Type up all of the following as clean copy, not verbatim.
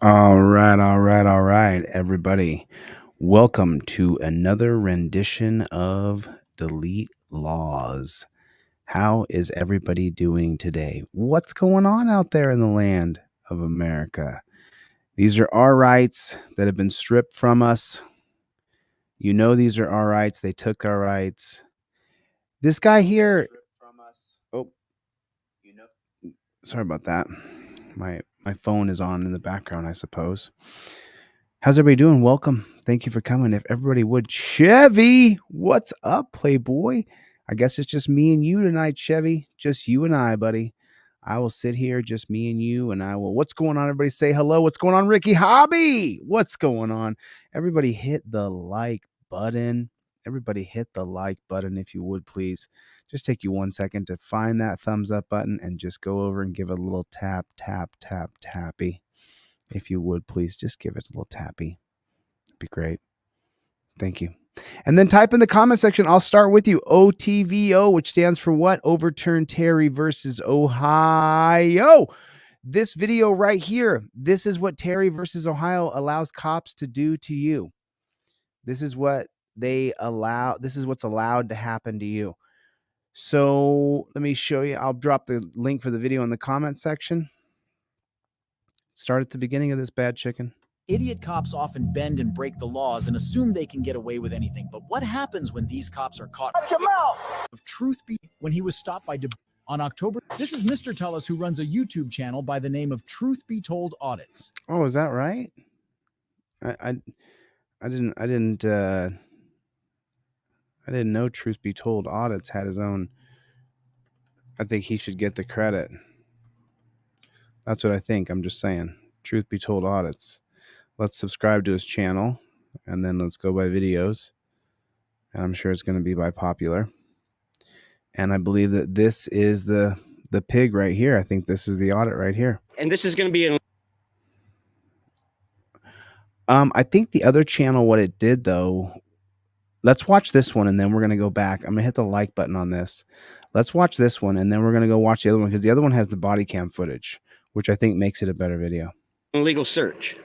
All right, everybody. Welcome to another rendition of Delete Laws. How is everybody doing today? What's going on out there in the land of America? These are our rights that have been stripped from us. You know, these are our rights. They took our rights. This guy here. Oh, sorry about that. My phone is on in the background, I suppose. How's everybody doing? Welcome. Thank you for coming. If everybody would, Chevy, what's up, Playboy? I guess it's just me and you tonight, Chevy. Just you and I, buddy. I will sit here, just me and you, and I will. What's going on? Everybody say hello. What's going on, Ricky Hobby? What's going on? Everybody hit the like button. Everybody hit the like button if you would, please. Just take you 1 second to find that thumbs up button and just go over and give it a little tap, tap, tap, tappy. If you would, please just give it a little tappy. It'd be great. Thank you. And then type in the comment section. I'll start with you. OTVO, which stands for what? Overturn Terry versus Ohio. This video right here, this is what Terry versus Ohio allows cops to do to you. This is what they allow. This is what's allowed to happen to you. So let me show you. I'll drop the link for the video in the comment section. Start at the beginning of this bad chicken. Idiot cops often bend and break the laws and assume they can get away with anything. But what happens when these cops are caught? Watch your mouth! Of truth be, when he was stopped by on October. This is Mr. Tullis, who runs a YouTube channel by the name of Truth Be Told Audits. Oh, is that right? I didn't know Truth Be Told Audits had his own. I think he should get the credit. That's what I think. I'm just saying. Truth Be Told Audits. Let's subscribe to his channel, and then let's go by videos. And I'm sure it's going to be by popular. And I believe that this is the pig right here. I think this is the audit right here. And this is going to be an I think the other channel, what it did though, let's watch this one and then we're going to go back. I'm going to hit the like button on this. Let's watch this one and then we're going to go watch the other one because the other one has the body cam footage, which I think makes it a better video. illegal search.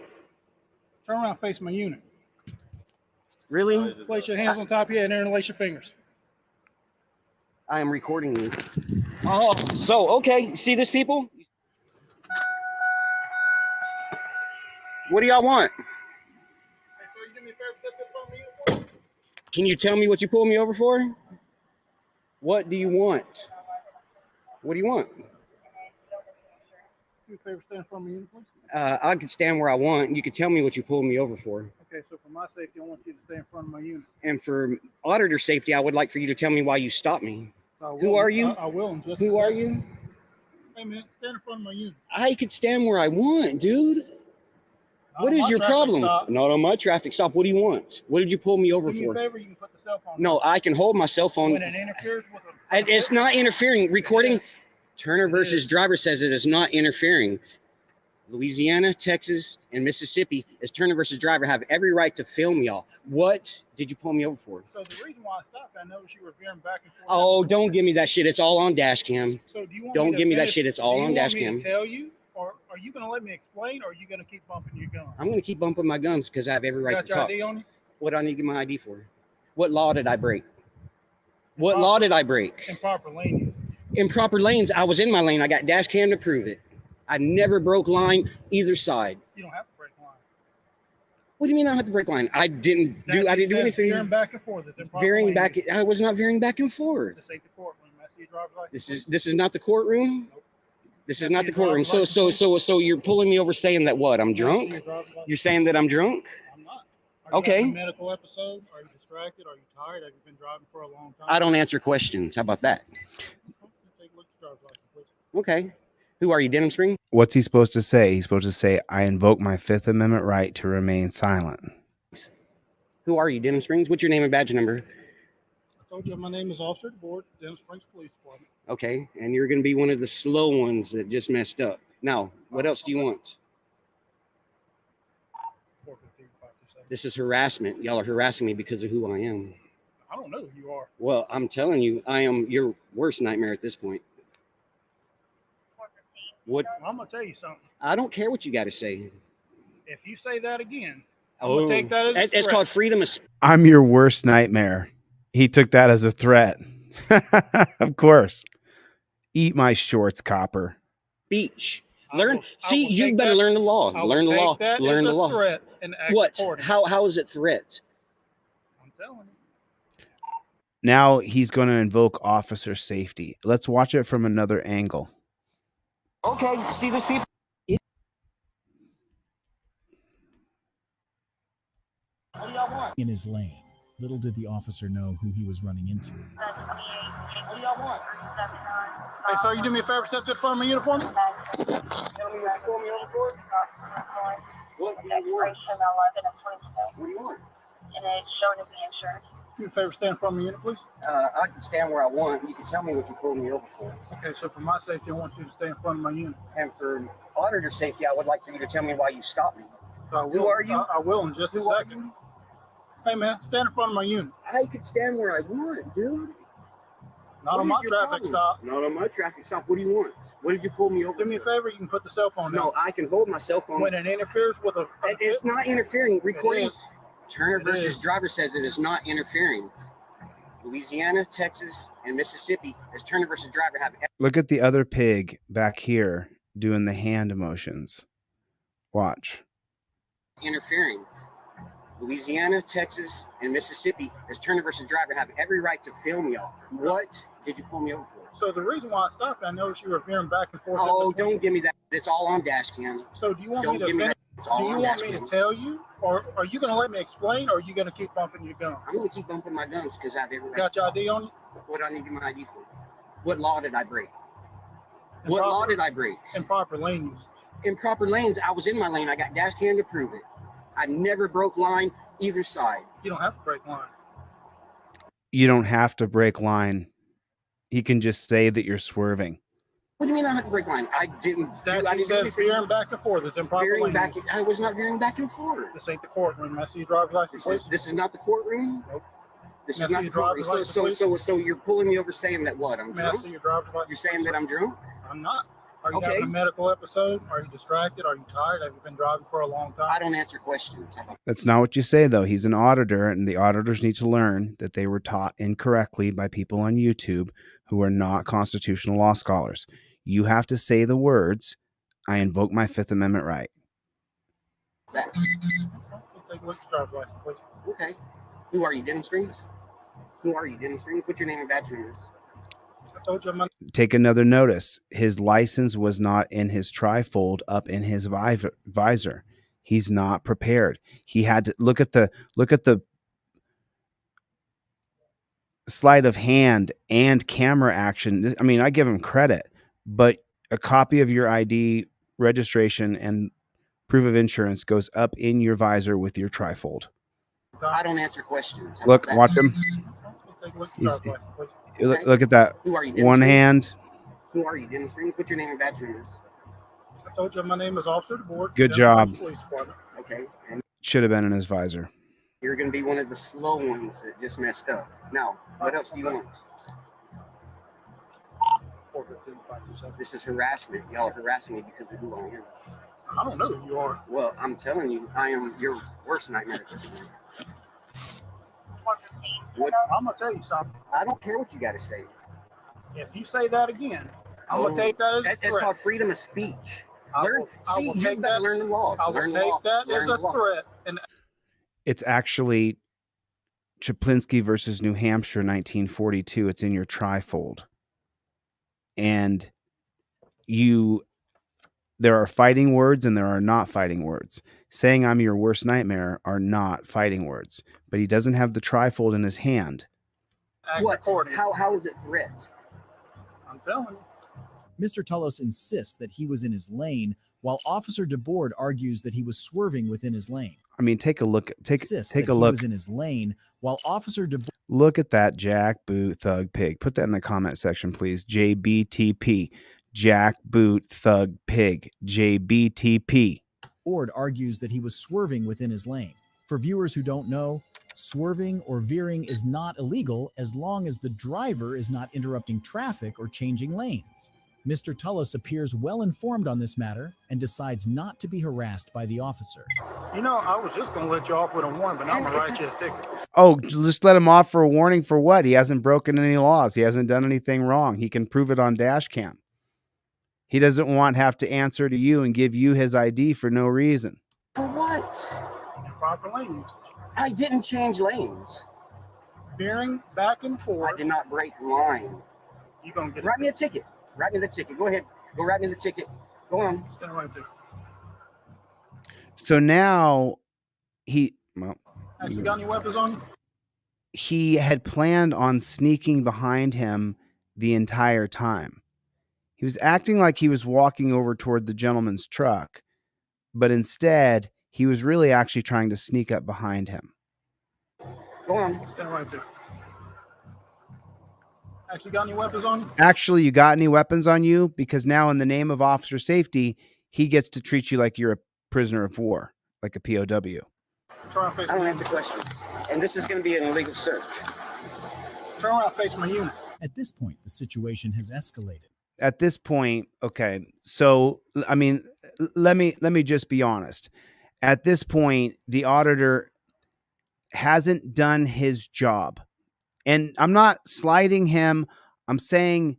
Turn around, face my unit. Really? Place your hands on top of your head and interlace your fingers. I am recording you. Oh, so, okay. See this, people? What do y'all want? Hey, sir, you do me a favor, step this on me uniform. Can you tell me what you pulled me over for? What do you want? What do you want? Do me a favor, stand in front of me uniform. I can stand where I want. You can tell me what you pulled me over for. Okay, so for my safety, I want you to stay in front of my unit. And for auditor safety, I would like for you to tell me why you stopped me. Who are you? I will in just Who are you? Hey, man, stand in front of my unit. I could stand where I want, dude. What is your problem? Not on my traffic stop. What do you want? What did you pull me over Do me for? a favor, you can put the cell phone No, I can hold my cell phone. when it interferes with a... It's not interfering. Recording. Yes. Turner It versus is. driver says it is not interfering. Louisiana, Texas, and Mississippi, as Turner versus driver, have every right to film y'all. What did you pull me over for? So the reason why I stopped, I noticed you were veering back and forth. Oh, don't give me that shit. It's all on dash cam. So do you want Don't me to give me that finish- shit. It's all on dash Do you cam. want me to tell you, or are you going to let me explain, or are you going to keep bumping your gun? I'm going to keep bumping my guns because I have every right Got to your talk. ID on you? What do I need to get my ID for? What law did I break? What law did I break? Improper lane usage. Improper lanes. I was in my lane. I got dash cam to prove it. I never broke line either side. You don't have to break line. What do you mean I have to break line? I didn't do anything. Veering back and forth. It's improper Veering lane back. usage. I was not veering back and It's forth. the safety courtroom. I see your driver's license. This is not the courtroom. Nope. This is That's not the your courtroom. driver's So license. you're pulling me over saying that what? I'm I see drunk? your driver's license. You're saying that I'm drunk? I'm not. Are you Okay. having a medical episode? Are you distracted? Are you tired? Have you been driving for a long time? I don't answer questions. How about that? Take a look at your driver's license, please. Okay. Who are you, Denham Spring? What's he supposed to say? He's supposed to say, I invoke my Fifth Amendment right to remain silent. Who are you, Denham Springs? What's your name and badge number? I told you my name is Officer at the Board, Denham Springs Police Department. Okay. And you're going to be one of the slow ones that just messed up. Now, what else do you want? 415-527. This is harassment. Y'all are harassing me because of who I am. I don't know who you are. Well, I'm telling you, I am your worst nightmare at this point. What? I'm going to tell you something. I don't care what you got to say. If you say that again, I'm gonna take that as a It's threat. called freedom of I'm your worst nightmare. He took that as a threat. Of course. Eat my shorts, copper. speech. I Learn. will See, you take better that- learn the law. I will Learn the take law. that Learn as the a law. threat and act What? accordingly. How is it threat? I'm telling you. Now he's going to invoke officer safety. Let's watch it from another angle. Okay, see this people? In his lane. Little did the officer know who he was running into. What do y'all want? Hey, sir, you do me a favor, step to the front of my uniform. Tell me what you pulled me over for. What do you want? What do you want? And it's showing the insurance. Do me a favor, stand in front of my unit, please. I can stand where I want. You can tell me what you pulled me over for. Okay, so for my safety, I want you to stay in front of my unit. And for auditor safety, I would like for you to tell me why you stopped me. So I will, Who are you? I will in just a Who are second. you? Hey, man, stand in front of my unit. I could stand where I want, dude. Not What on is my your traffic problem? stop. Not on my traffic stop. What do you want? What did you pull me over Do me a for? favor, you can put the cell phone down. No, I can hold my cell phone. When it interferes with a... It's not interfering. It Recording. is. Turner It versus is. driver says it is not interfering. Louisiana, Texas, and Mississippi, as Turner versus driver, have Look at the other pig back here doing the hand emotions. Watch. interfering. Louisiana, Texas, and Mississippi, as Turner versus driver, have every right to film y'all. What did you pull me over for? So the reason why I stopped, I noticed you were veering back and forth. Oh, don't give me that. It's all on dash cam. So do you want Don't me to give me finish? that. It's Do all you on want dash me to cam. tell you, or are you going to let me explain, or are you going to keep bumping your gun? I'm going to keep bumping my guns because I have every right. Got to your talk. ID on you? What do I need my ID for? What law did I break? And What law proper- did I break? Improper lane use. Improper lanes, I was in my lane. I got dash cam to prove it. I never broke line either side. You don't have to break line. You don't have to break line. He can just say that you're swerving. What do you mean I have to break line? I didn't. Statute I didn't do says anything. veering back and forth. It's improper Veering lane back. use. I was not veering back and forth. This ain't the courtroom. May I see your driver's license, please? This is not the courtroom. Nope. This May I is see not the your courtroom. driver's So, license, so you're pulling me over saying that what? I'm May I drunk. see your driver's license? You're saying that I'm drunk. I'm not. Are you Okay. having a medical episode? Are you distracted? Are you tired? Have you been driving for a long time? I don't answer questions. That's not what you say, though. He's an auditor, and the auditors need to learn that they were taught incorrectly by people on YouTube who are not constitutional law scholars. You have to say the words, I invoke my Fifth Amendment right. That. Let's take a look at your driver's license, please. Okay. Who are you, Dennis Springs? Who are you, Dennis Springs? What's your name and badge number? I told you I'm not. Take another notice. His license was not in his trifold up in his visor. He's not prepared. He had to look at the sleight of hand and camera action. I mean, I give him credit, but a copy of your ID, registration, and proof of insurance goes up in your visor with your trifold. I don't answer questions. How Look, about that? watch him. Let's take a look at your He's- driver's license, please. Okay. Look at that. Who are you, Dennis One Springs? hand. Who are you, Dennis Springs? What's your name and badge number? I told you my name is Officer DeBoard. Good Denver job. Police Department. Okay. And Should have been in his visor. you're going to be one of the slow ones that just messed up. Now, what else do you want? 415-527. This is harassment. Y'all are harassing me because of who I am. I don't know who you are. Well, I'm telling you, I am your worst nightmare at this point. What? I'm gonna tell you something. I don't care what you got to say. If you say that again, I'm gonna take that as a That's threat. called freedom of speech. I Learn. will See, you take better that. learn the law. I will Learn the take law. that Learn as the a law. threat. And It's actually Chaplinsky versus New Hampshire, 1942. It's in your trifold. And there are fighting words and there are not fighting words. Saying I'm your worst nightmare are not fighting words. But he doesn't have the trifold in his hand. act What? accordingly. How is it threat? I'm telling you. Mr. Tullos insists that he was in his lane, while Officer DeBoard argues that he was swerving within his lane. I mean, take a look. Insists Take that a he look. was in his lane, while Officer DeBoard Look at that Jack Boot Thug Pig. Put that in the comment section, please. JBTP. Jack Boot Thug Pig. JBTP. argues that he was swerving within his lane. For viewers who don't know, swerving or veering is not illegal as long as the driver is not interrupting traffic or changing lanes. Mr. Tullis appears well informed on this matter and decides not to be harassed by the officer. You know, I was just going to let you off with a warning, but now I'm going to write you a ticket. Oh, just let him off for a warning for what? He hasn't broken any laws. He hasn't done anything wrong. He can prove it on dash cam. He doesn't want to have to answer to you and give you his ID for no reason. For what? Proper lanes. I didn't change lanes. Veering back and forth. I did not break line. You're going to get Write me a ticket. Write me the ticket. Go ahead. Go write me the ticket. Go on. Stand right there. So now You got any weapons on you? he had planned on sneaking behind him the entire time. He was acting like he was walking over toward the gentleman's truck, but instead he was really actually trying to sneak up behind him. Go on. Stand right there. You got any weapons on you? Actually, you got any weapons on you? Because now in the name of officer safety, he gets to treat you like you're a prisoner of war, like a POW. I don't answer questions. And this is going to be an illegal search. Turn around, face my unit. At this point, the situation has escalated. At this point, okay, so I mean, let me just be honest. At this point, the auditor hasn't done his job. And I'm not slighting him. I'm saying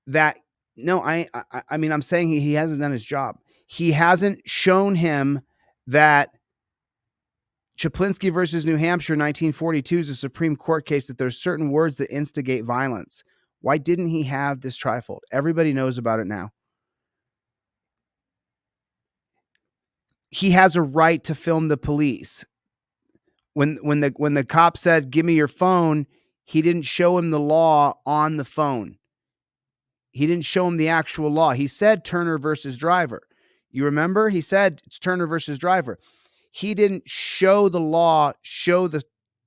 that I'm saying he hasn't done his job. He hasn't shown him that Chaplinsky versus New Hampshire 1942 is a Supreme Court case, that there's certain words that instigate violence. Why didn't he have this trifold? Everybody knows about it now. He has a right to film the police. When the cop said, "Give me your phone," he didn't show him the law on the phone. He didn't show him the actual law. He said Turner versus Driver. You remember? He said it's Turner versus Driver. He didn't show the law, show the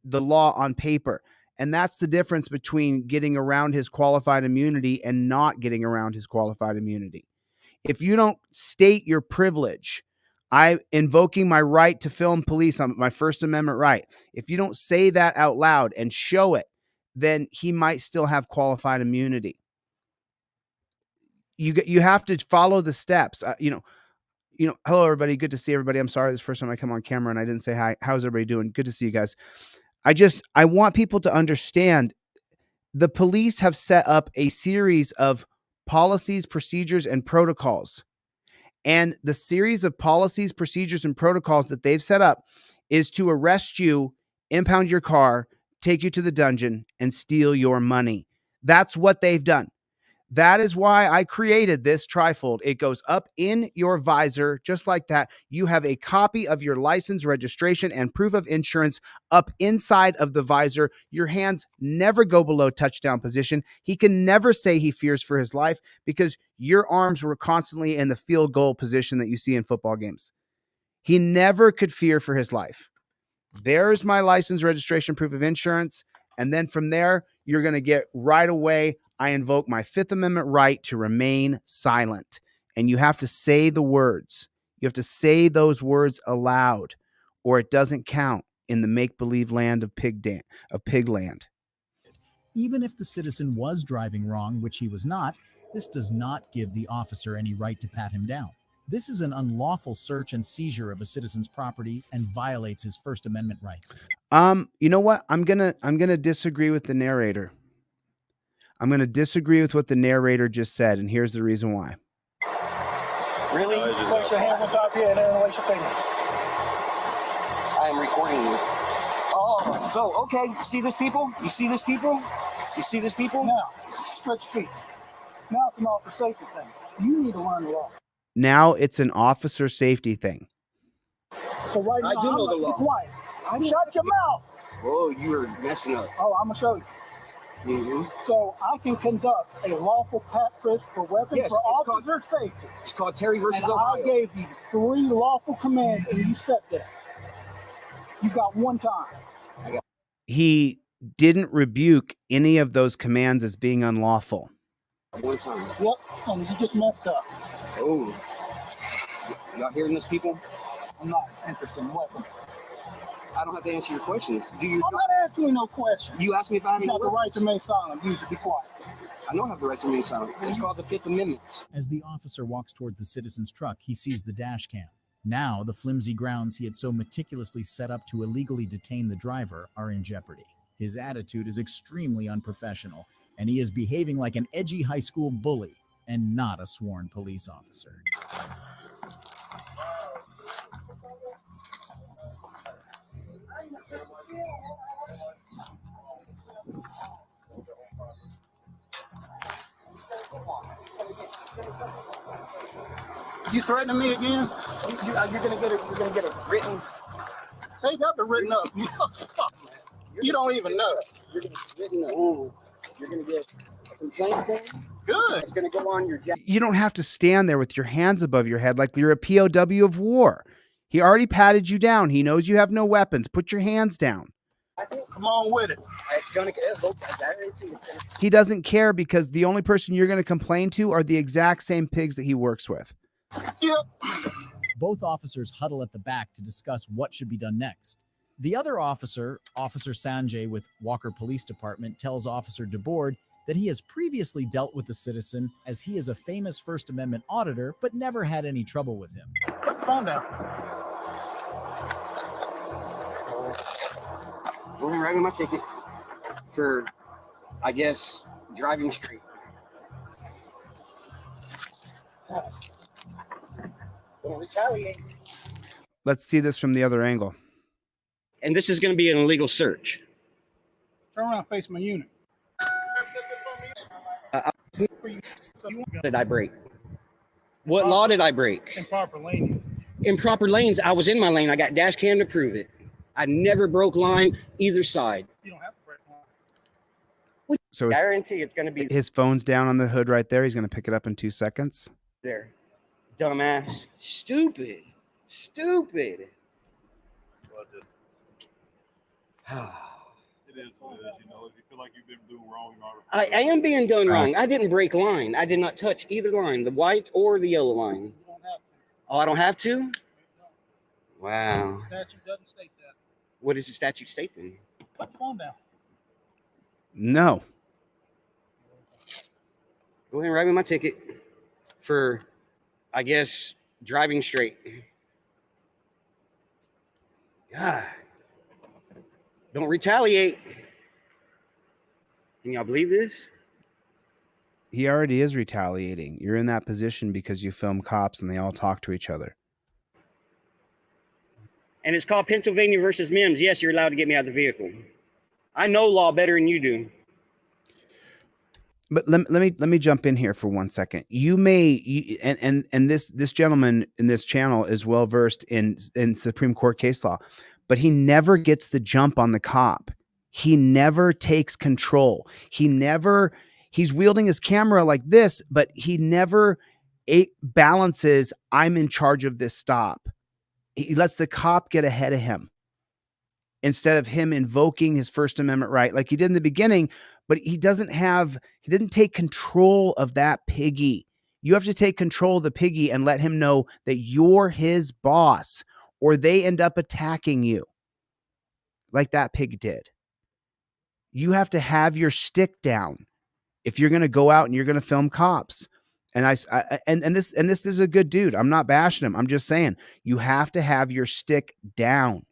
law on paper. And that's the difference between getting around his qualified immunity and not getting around his qualified immunity. If you don't state your privilege, I invoking my right to film police on my First Amendment right. If you don't say that out loud and show it, then he might still have qualified immunity. You have to follow the steps. Hello everybody. Good to see everybody. I'm sorry this is the first time I come on camera and I didn't say hi. How's everybody doing? Good to see you guys. I want people to understand the police have set up a series of policies, procedures, and protocols. And the series of policies, procedures, and protocols that they've set up is to arrest you, impound your car, take you to the dungeon, and steal your money. That's what they've done. That is why I created this trifold. It goes up in your visor, just like that. You have a copy of your license, registration, and proof of insurance up inside of the visor. Your hands never go below touchdown position. He can never say he fears for his life because your arms were constantly in the field goal position that you see in football games. He never could fear for his life. There's my license, registration, proof of insurance. And then from there, you're going to get right away, I invoke my Fifth Amendment right to remain silent. And you have to say the words. You have to say those words aloud, or it doesn't count in the make-believe land of Pigland. Even if the citizen was driving wrong, which he was not, this does not give the officer any right to pat him down. This is an unlawful search and seizure of a citizen's property and violates his First Amendment rights. You know what? I'm gonna disagree with the narrator. I'm going to disagree with what the narrator just said, and here's the reason why. Really? Place your hands on top here and then release your fingers. I am recording you. Oh, so, okay. See this people? You see this people? You see this people? Now, stretch your feet. Now it's an officer safety thing. You need to learn the law. Now it's an officer safety thing. So right now, I do know the law. Be quiet. Shut your mouth. Whoa, you are messing up. Oh, I'm going to show you. Mm-hmm. So I can conduct a lawful pat frisk for weapons for officer safety. It's called Terry versus and Ohio. I gave you 3 lawful commands and you sat there. You got 1 time. He didn't rebuke any of those commands as being unlawful. 1 time. Yep, and you just messed up. Oh. Y'all hearing this, people? I'm not interested in weapons. I don't have to answer your questions. Do you? I'm not asking you no question. You asked me if I had You any have the work. right to remain silent. You should be quiet. I know I have the right to remain silent. It's called the Fifth Amendment. As the officer walks toward the citizen's truck, he sees the dash cam. Now, the flimsy grounds he had so meticulously set up to illegally detain the driver are in jeopardy. His attitude is extremely unprofessional, and he is behaving like an edgy high school bully and not a sworn police officer. You threatening me again? You're gonna get it. You're gonna get it written. They got the written up. You don't even know. You're gonna get written up. You're gonna get a complaint form. Good. It's gonna go on your jacket. You don't have to stand there with your hands above your head like you're a POW of war. He already patted you down. He knows you have no weapons. Put your hands down. Come on with it. It's gonna get. He doesn't care because the only person you're going to complain to are the exact same pigs that he works with. Yep. Both officers huddle at the back to discuss what should be done next. The other officer, Officer Sanjay with Walker Police Department, tells Officer DeBoard that he has previously dealt with the citizen as he is a famous First Amendment auditor, but never had any trouble with him. Put the phone down. We're gonna write me my ticket for, I guess, driving straight. Don't retaliate. Let's see this from the other angle. And this is going to be an illegal search. Turn around, face my unit. What did I break? What law did I break? Improper lane. Improper lanes. I was in my lane. I got dash cam to prove it. I never broke line either side. You don't have to break line. So Guarantee it's going to be his phone's down on the hood right there. He's going to pick it up in 2 seconds. there. Dumbass. Stupid. Stupid. Well, just it is what it is. You know, if you feel like you've been doing wrong, you already. I am being done wrong. I didn't break line. I did not touch either line, the white or the yellow line. You don't have to. Oh, I don't have to? Wow. The statute doesn't state that. What does the statute state then? Put the phone down. No. Go ahead and write me my ticket for, I guess, driving straight. God. Don't retaliate. Can y'all believe this? He already is retaliating. You're in that position because you film cops and they all talk to each other. And it's called Pennsylvania versus Mims. Yes, you're allowed to get me out of the vehicle. I know law better than you do. But let me jump in here for 1 second. You may and this gentleman in this channel is well versed in Supreme Court case law, but he never gets the jump on the cop. He never takes control. He's wielding his camera like this, but he never balances, I'm in charge of this stop. He lets the cop get ahead of him instead of him invoking his First Amendment right like he did in the beginning. But he didn't take control of that piggy. You have to take control of the piggy and let him know that you're his boss, or they end up attacking you like that pig did. You have to have your stick down if you're going to go out and you're going to film cops. And this is a good dude. I'm not bashing him. I'm just saying you have to have your stick down.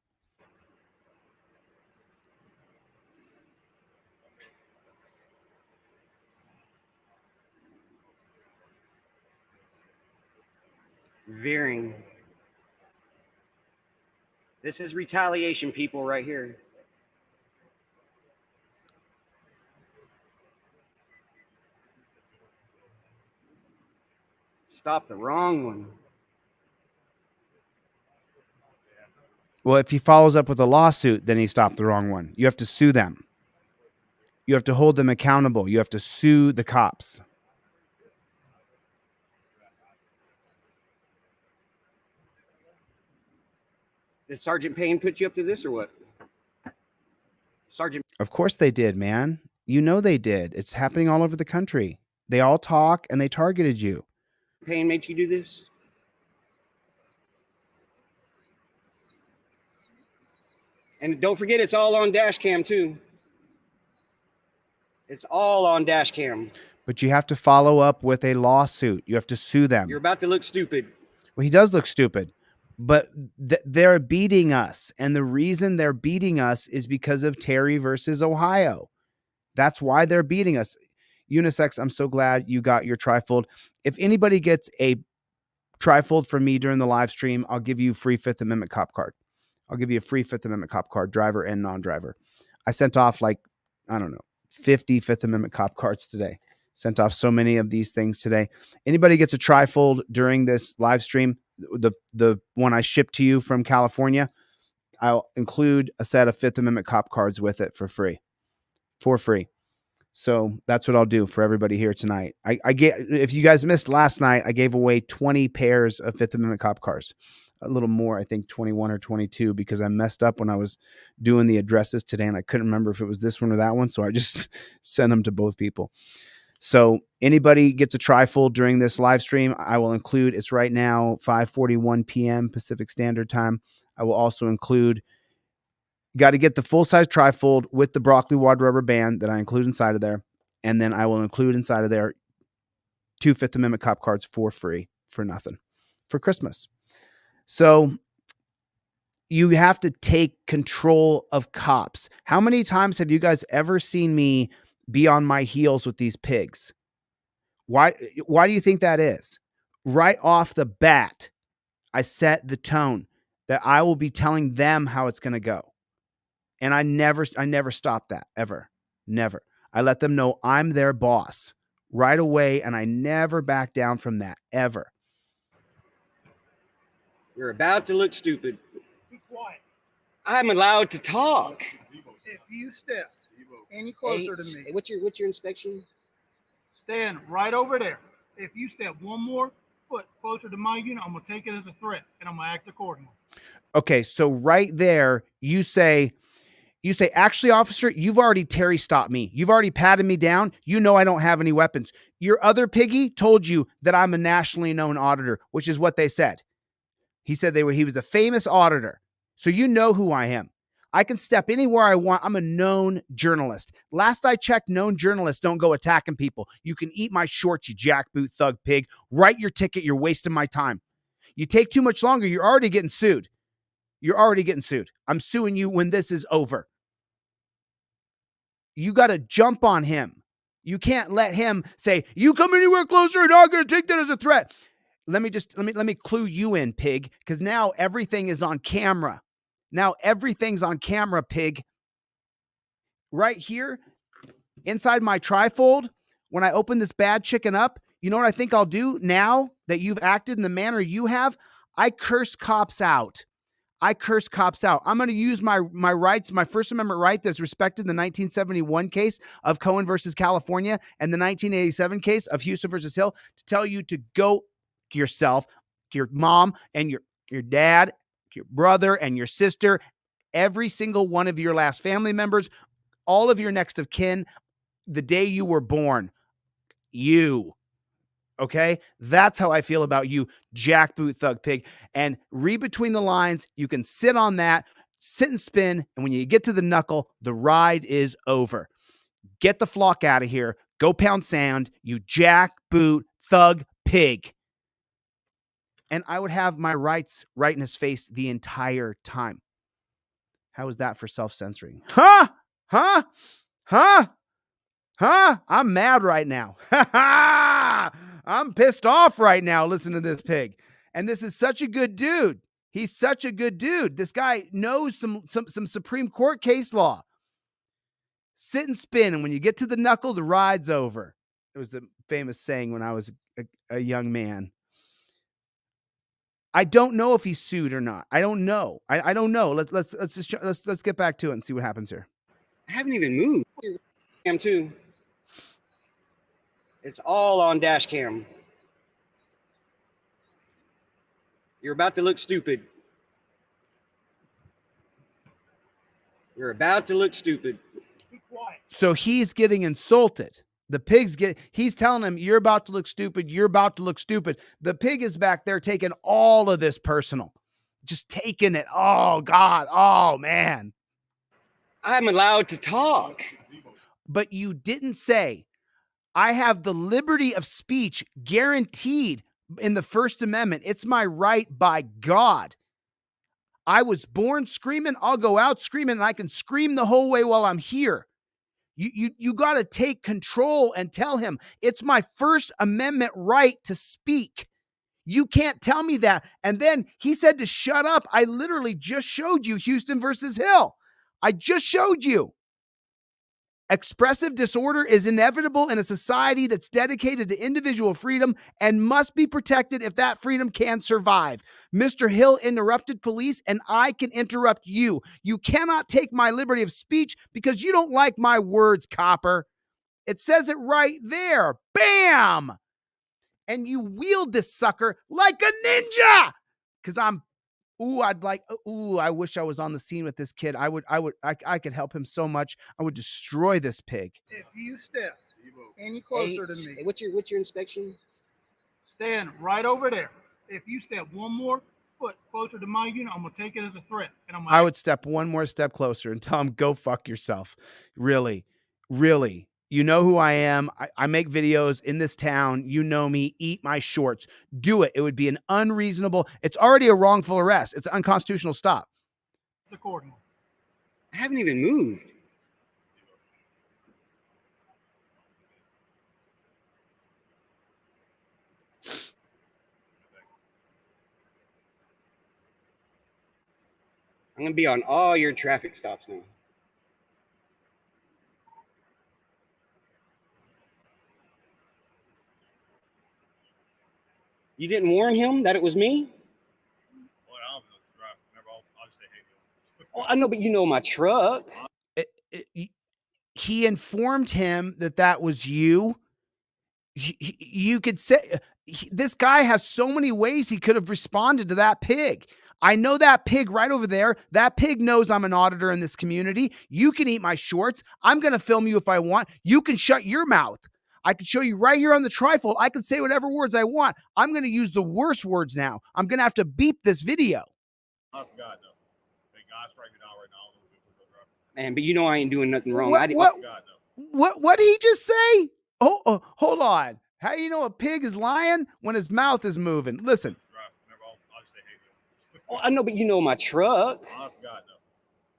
Veering. This is retaliation, people, right here. Stop the wrong one. Well, if he follows up with a lawsuit, then he stopped the wrong one. You have to sue them. You have to hold them accountable. You have to sue the cops. Did Sergeant Payne put you up to this or what? Sergeant. Of course they did, man. You know they did. It's happening all over the country. They all talk and they targeted you. Payne made you do this? And don't forget, it's all on dash cam too. It's all on dash cam. But you have to follow up with a lawsuit. You have to sue them. You're about to look stupid. Well, he does look stupid, but they're beating us. And the reason they're beating us is because of Terry versus Ohio. That's why they're beating us. Unisex, I'm so glad you got your trifold. If anybody gets a trifold from me during the live stream, I'll give you free Fifth Amendment cop card. I'll give you a free Fifth Amendment cop card, driver and non-driver. I sent off 50 Fifth Amendment cop cards today. Sent off so many of these things today. Anybody gets a trifold during this live stream, the one I shipped to you from California, I'll include a set of Fifth Amendment cop cards with it for free. So that's what I'll do for everybody here tonight. If you guys missed last night, I gave away 20 pairs of Fifth Amendment cop cars. A little more, I think 21 or 22, because I messed up when I was doing the addresses today and I couldn't remember if it was this one or that one. So I just sent them to both people. So anybody gets a trifold during this live stream, I will include, it's right now 5:41 p.m. Pacific Standard Time. I will also include, got to get the full-size trifold with the broccoli wad rubber band that I include inside of there. And then I will include inside of there 2 Fifth Amendment cop cards for free, for nothing, for Christmas. So you have to take control of cops. How many times have you guys ever seen me be on my heels with these pigs? Why do you think that is? Right off the bat, I set the tone that I will be telling them how it's going to go. And I never stop that, ever. Never. I let them know I'm their boss right away, and I never back down from that, ever. You're about to look stupid. Be quiet. I'm allowed to talk. If you step any closer to me, What's your inspection? stand right over there. If you step one more foot closer to my unit, I'm going to take it as a threat, and I'm going to act accordingly. Okay, so right there, you say, actually, officer, you've already Terry stopped me. You've already patted me down. You know I don't have any weapons. Your other piggy told you that I'm a nationally known auditor, which is what they said. He said he was a famous auditor. So you know who I am. I can step anywhere I want. I'm a known journalist. Last I checked, known journalists don't go attacking people. You can eat my shorts, you jackboot thug pig. Write your ticket. You're wasting my time. You take too much longer. You're already getting sued. I'm suing you when this is over. You got to jump on him. You can't let him say, you come anywhere closer and I'm going to take that as a threat. Let me clue you in, pig, because now everything is on camera. Now everything's on camera, pig. Right here, inside my trifold, when I open this bad chicken up, you know what I think I'll do now that you've acted in the manner you have? I curse cops out. I'm going to use my rights, my First Amendment right that's respected in the 1971 case of Cohen versus California and the 1987 case of Houston versus Hill to tell you to go yourself, your mom and your dad, your brother and your sister, every single one of your last family members, all of your next of kin, the day you were born, you. Okay, that's how I feel about you, jackboot thug pig. And read between the lines. You can sit on that, sit and spin. And when you get to the knuckle, the ride is over. Get the flock out of here. Go pound sand, you jackboot thug pig. And I would have my rights right in his face the entire time. How is that for self-censoring? Huh? I'm mad right now. I'm pissed off right now. Listen to this pig. And this is such a good dude. He's such a good dude. This guy knows some Supreme Court case law. Sit and spin. And when you get to the knuckle, the ride's over. It was a famous saying when I was a young man. I don't know if he's sued or not. I don't know. I don't know. Let's get back to it and see what happens here. I haven't even moved. Cam too. It's all on dash cam. You're about to look stupid. You're about to look stupid. Be quiet. So he's getting insulted. The pig's he's telling him, you're about to look stupid. You're about to look stupid. The pig is back there taking all of this personal, just taking it. Oh God. Oh man. I'm allowed to talk. But you didn't say, I have the liberty of speech guaranteed in the First Amendment. It's my right by God. I was born screaming. I'll go out screaming, and I can scream the whole way while I'm here. You got to take control and tell him it's my First Amendment right to speak. You can't tell me that. And then he said to shut up. I literally just showed you Houston versus Hill. I just showed you. Expressive disorder is inevitable in a society that's dedicated to individual freedom and must be protected if that freedom can survive. Mr. Hill interrupted police, and I can interrupt you. You cannot take my liberty of speech because you don't like my words, copper. It says it right there. Bam! And you wield this sucker like a ninja. Because I wish I was on the scene with this kid. I could help him so much. I would destroy this pig. If you step any closer to me, What's your inspection? stand right over there. If you step one more foot closer to my unit, I'm gonna take it as a threat, and I would step one more step closer and tell him, go fuck yourself. Really, really. You know who I am. I make videos in this town. You know me. Eat my shorts. Do it. It would be an unreasonable. It's already a wrongful arrest. It's an unconstitutional stop. accordingly. I haven't even moved. I'm gonna be on all your traffic stops now. You didn't warn him that it was me? Well, I was just driving. Whenever I'll just say, hey, Oh, I know, but you know my truck. He informed him that was you. You could say this guy has so many ways he could have responded to that pig. I know that pig right over there. That pig knows I'm an auditor in this community. You can eat my shorts. I'm going to film you if I want. You can shut your mouth. I can show you right here on the trifold. I can say whatever words I want. I'm going to use the worst words now. I'm going to have to beep this video. honest to God, no. Hey, God, strike me down right now. I don't know if it's a driver. Man, but you know I ain't doing nothing wrong. What? God, no. What did he just say? Oh, hold on. How do you know a pig is lying when his mouth is moving? Listen. Whenever I'll just say, hey, Oh, I know, but you know my truck. honest to God, no.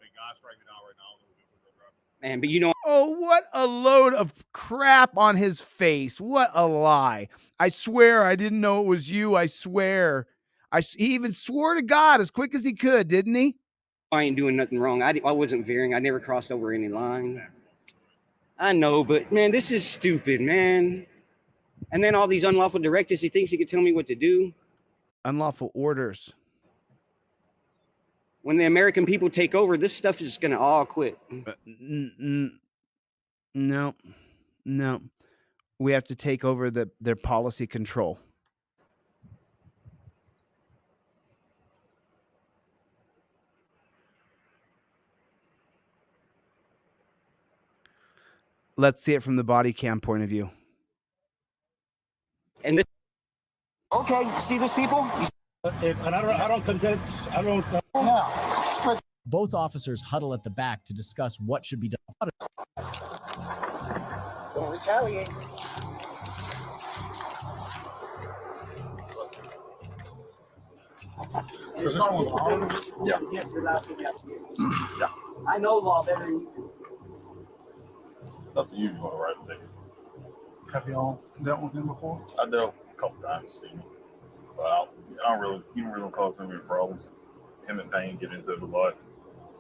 Hey, God, strike me down right now. I don't know if it's a driver. Man, but you know. Oh, what a load of crap on his face. What a lie. I swear I didn't know it was you. I swear. He even swore to God as quick as he could, didn't he? I ain't doing nothing wrong. I wasn't veering. I never crossed over any line. I know, but man, this is stupid, man. And then all these unlawful directives, he thinks he can tell me what to do. Unlawful orders. When the American people take over, this stuff is going to all quit. No. We have to take over their policy control. Let's see it from the body cam point of view. And this. Okay, see these people? And I don't condemn. I don't. Now, Both officers huddle at the back to discuss what should be done. don't retaliate. So this one's on? Yeah. Yes, they're laughing at you. Yeah. I know law better than you do. It's up to you if you want to write a ticket. Have y'all dealt with him before? I dealt a couple times to see him. But he don't really cause any problems. Him and Payne get into it a lot.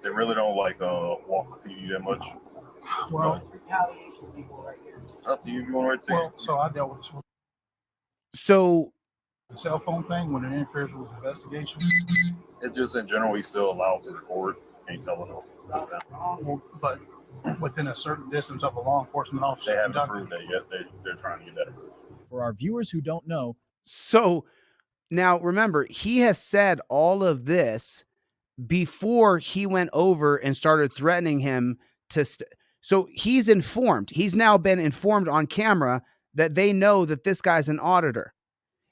They really don't like Walker PD that much. Well, Retaliation people right here. It's up to you if you want to write a ticket. well, so I dealt with this one. So The cell phone thing when it interferes with investigation. It just in general, he's still allowed to record. Can't tell it all. Well, but within a certain distance of a law enforcement officer. They haven't conducting- approved that yet. They're trying to get that approved. For our viewers who don't know, So now remember, he has said all of this before he went over and started threatening him to. So he's informed. He's now been informed on camera that they know that this guy's an auditor.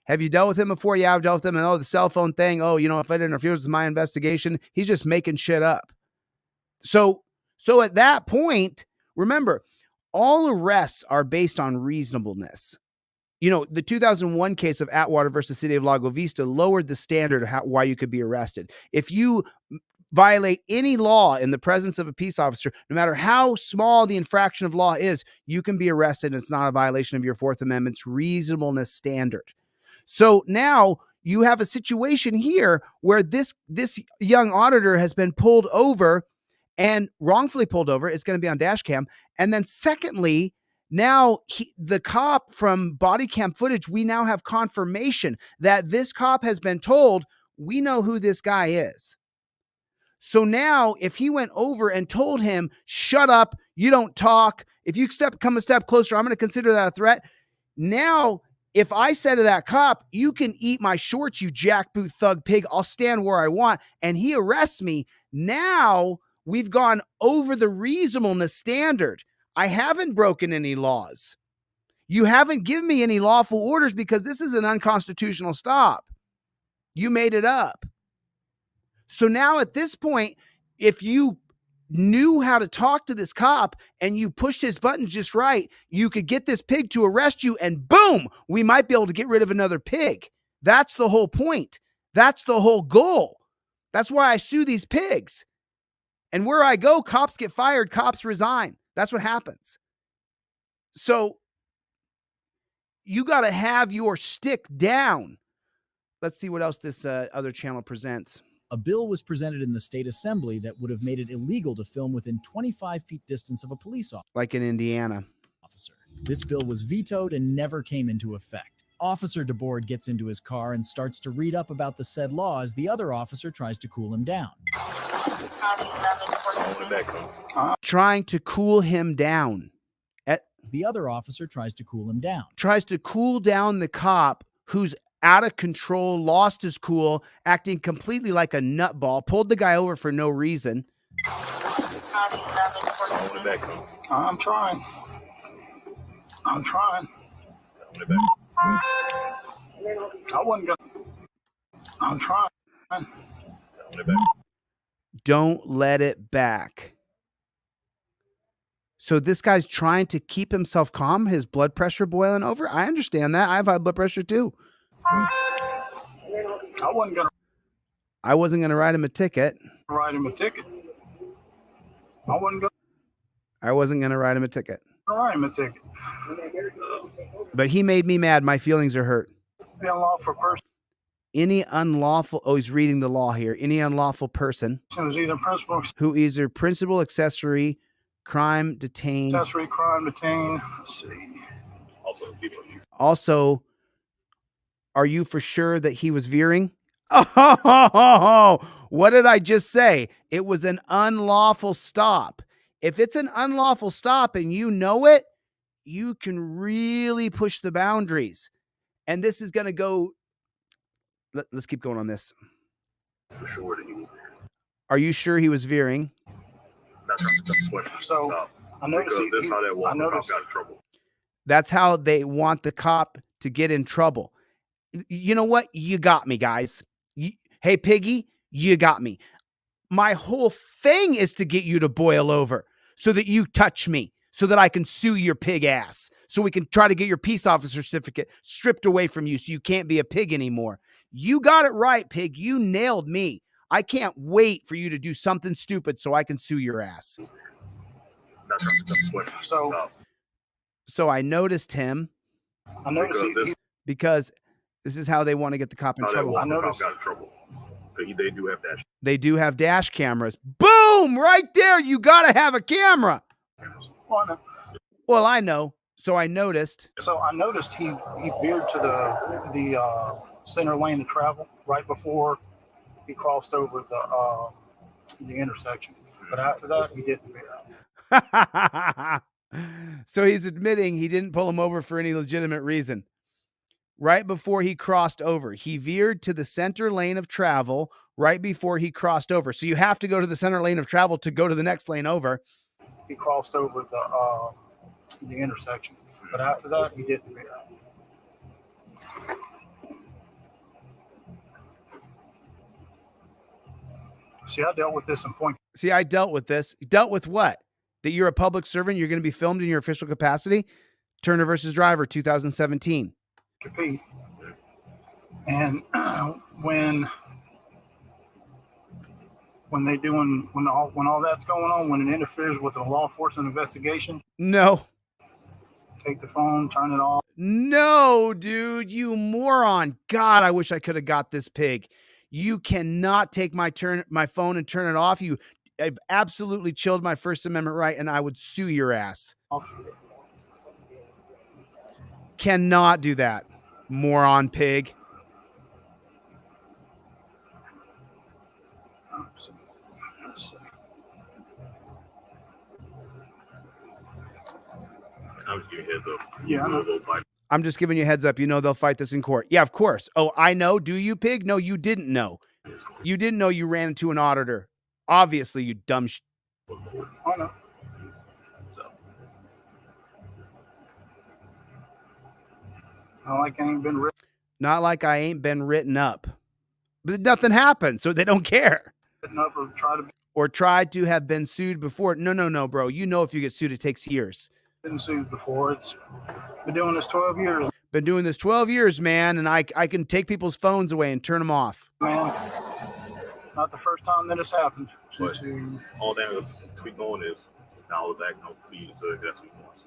Have you dealt with him before? Yeah, I've dealt with him. And the cell phone thing. Oh, if it interferes with my investigation, he's just making shit up. So So at that point, remember, all arrests are based on reasonableness. You know, the 2001 case of Atwater versus City of Lago Vista lowered the standard of why you could be arrested. If you violate any law in the presence of a peace officer, no matter how small the infraction of law is, you can be arrested. And it's not a violation of your Fourth Amendment's reasonableness standard. So now you have a situation here where this young auditor has been pulled over and wrongfully pulled over. It's going to be on dash cam. And then secondly, now the cop from body cam footage, we now have confirmation that this cop has been told, we know who this guy is. So now if he went over and told him, shut up, you don't talk, if you come a step closer, I'm going to consider that a threat. Now, if I said to that cop, you can eat my shorts, you jackboot thug pig, I'll stand where I want, and he arrests me, now we've gone over the reasonableness standard. I haven't broken any laws. You haven't given me any lawful orders because this is an unconstitutional stop. You made it up. So now at this point, if you knew how to talk to this cop and you pushed his buttons just right, you could get this pig to arrest you and boom, we might be able to get rid of another pig. That's the whole point. That's the whole goal. That's why I sue these pigs. And where I go, cops get fired, cops resign. That's what happens. So you got to have your stick down. Let's see what else this other channel presents. A bill was presented in the state assembly that would have made it illegal to film within 25 feet distance of a police officer. Like in Indiana. This bill was vetoed and never came into effect. Officer DeBoard gets into his car and starts to read up about the said law as the other officer tries to cool him down. Trying to cool him down. The other officer tries to cool him down. Tries to cool down the cop who's out of control, lost his cool, acting completely like a nutball, pulled the guy over for no reason. I'm trying. I wasn't gonna. I'm trying. Don't let it back. So this guy's trying to keep himself calm, his blood pressure boiling over. I understand that. I have high blood pressure too. I wasn't gonna write him a ticket. I wasn't gonna write him a ticket. write him a ticket. But he made me mad. My feelings are hurt. Be unlawful person. Any unlawful, oh, he's reading the law here. Any unlawful person Who's either principal, who is either principal, accessory, crime, detained. accessory, crime, detained. Let's see. Also, are you for sure that he was veering? Oh, what did I just say? It was an unlawful stop. If it's an unlawful stop and you know it, you can really push the boundaries. And this is going to go. Let's keep going on this. For sure that he was veering. Are you sure he was veering? That's not the question. So, I noticed because that's how that walk got in trouble. That's how they want the cop to get in trouble. You know what? You got me, guys. Hey, Piggy, you got me. My whole thing is to get you to boil over so that you touch me, so that I can sue your pig ass, so we can try to get your peace officer certificate stripped away from you so you can't be a pig anymore. You got it right, pig. You nailed me. I can't wait for you to do something stupid so I can sue your ass. That's not the question. So I noticed him. I noticed because this is how they want to get the cop in trouble. I noticed. Got in trouble. They do have dash. They do have dash cameras. Boom! Right there. You got to have a camera. Well, I know. So I noticed. he veered to the center lane of travel right before he crossed over the intersection. But after that, he didn't veer. So he's admitting he didn't pull him over for any legitimate reason. Right before he crossed over, he veered to the center lane of travel right before he crossed over. So you have to go to the center lane of travel to go to the next lane over. He crossed over the intersection. But after that, he didn't veer. See, I dealt with this in point. See, I dealt with this. Dealt with what? That you're a public servant, you're going to be filmed in your official capacity? Turner versus Driver, 2017. Compete. And when all that's going on, when it interferes with a law enforcement investigation, No. take the phone, turn it off. No, dude, you moron. God, I wish I could have got this pig. You cannot take my phone and turn it off. I've absolutely chilled my First Amendment right, and I would sue your ass. Cannot do that, moron pig. I was giving you a heads up. Yeah, I know. They'll fight. I'm just giving you a heads up. You know they'll fight this in court. Yeah, of course. Oh, I know. Do you, pig? No, you didn't know. You didn't know you ran into an auditor. Obviously, you dumb I know. Not like I ain't been written. Not like I ain't been written up. But nothing happened, so they don't care. Up or tried to have been sued before. No, bro. You know if you get sued, it takes years. Been sued before. It's been doing this 12 years. Been doing this 12 years, man, and I can take people's phones away and turn them off. Man, not the first time that it's happened. But all that tweet on is dial it back, no feed it to that's what he wants.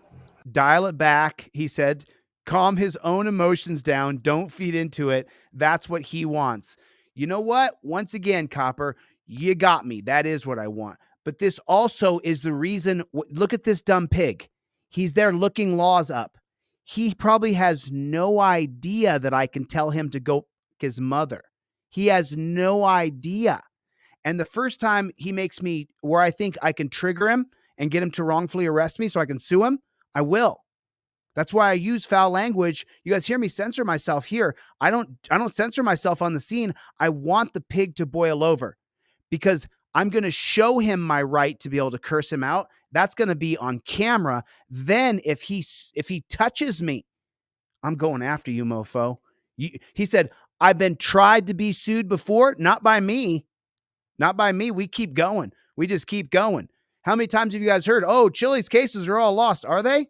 Dial it back, he said. Calm his own emotions down. Don't feed into it. That's what he wants. You know what? Once again, Copper, you got me. That is what I want. But this also is the reason. Look at this dumb pig. He's there looking laws up. He probably has no idea that I can tell him to go his mother. He has no idea. And the first time he makes me where I think I can trigger him and get him to wrongfully arrest me so I can sue him, I will. That's why I use foul language. You guys hear me censor myself here. I don't censor myself on the scene. I want the pig to boil over because I'm going to show him my right to be able to curse him out. That's going to be on camera. Then if he touches me, I'm going after you, mofo. He said, I've been tried to be sued before. Not by me. Not by me. We keep going. We just keep going. How many times have you guys heard, oh, Chille's cases are all lost? Are they?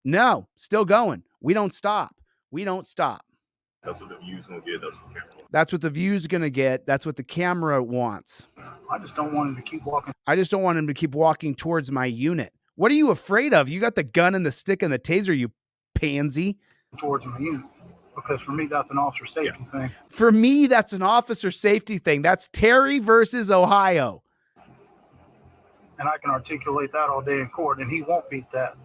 No, still going. We don't stop. We don't stop. That's what the view's going to get. That's what the camera wants. That's what the view's going to get. That's what the camera wants. I just don't want him to keep walking. I just don't want him to keep walking towards my unit. What are you afraid of? You got the gun and the stick and the taser, you pansy. Towards my unit. Because for me, that's an officer safety thing. For me, that's an officer safety thing. That's Terry versus Ohio. And I can articulate that all day in court, and he won't beat that.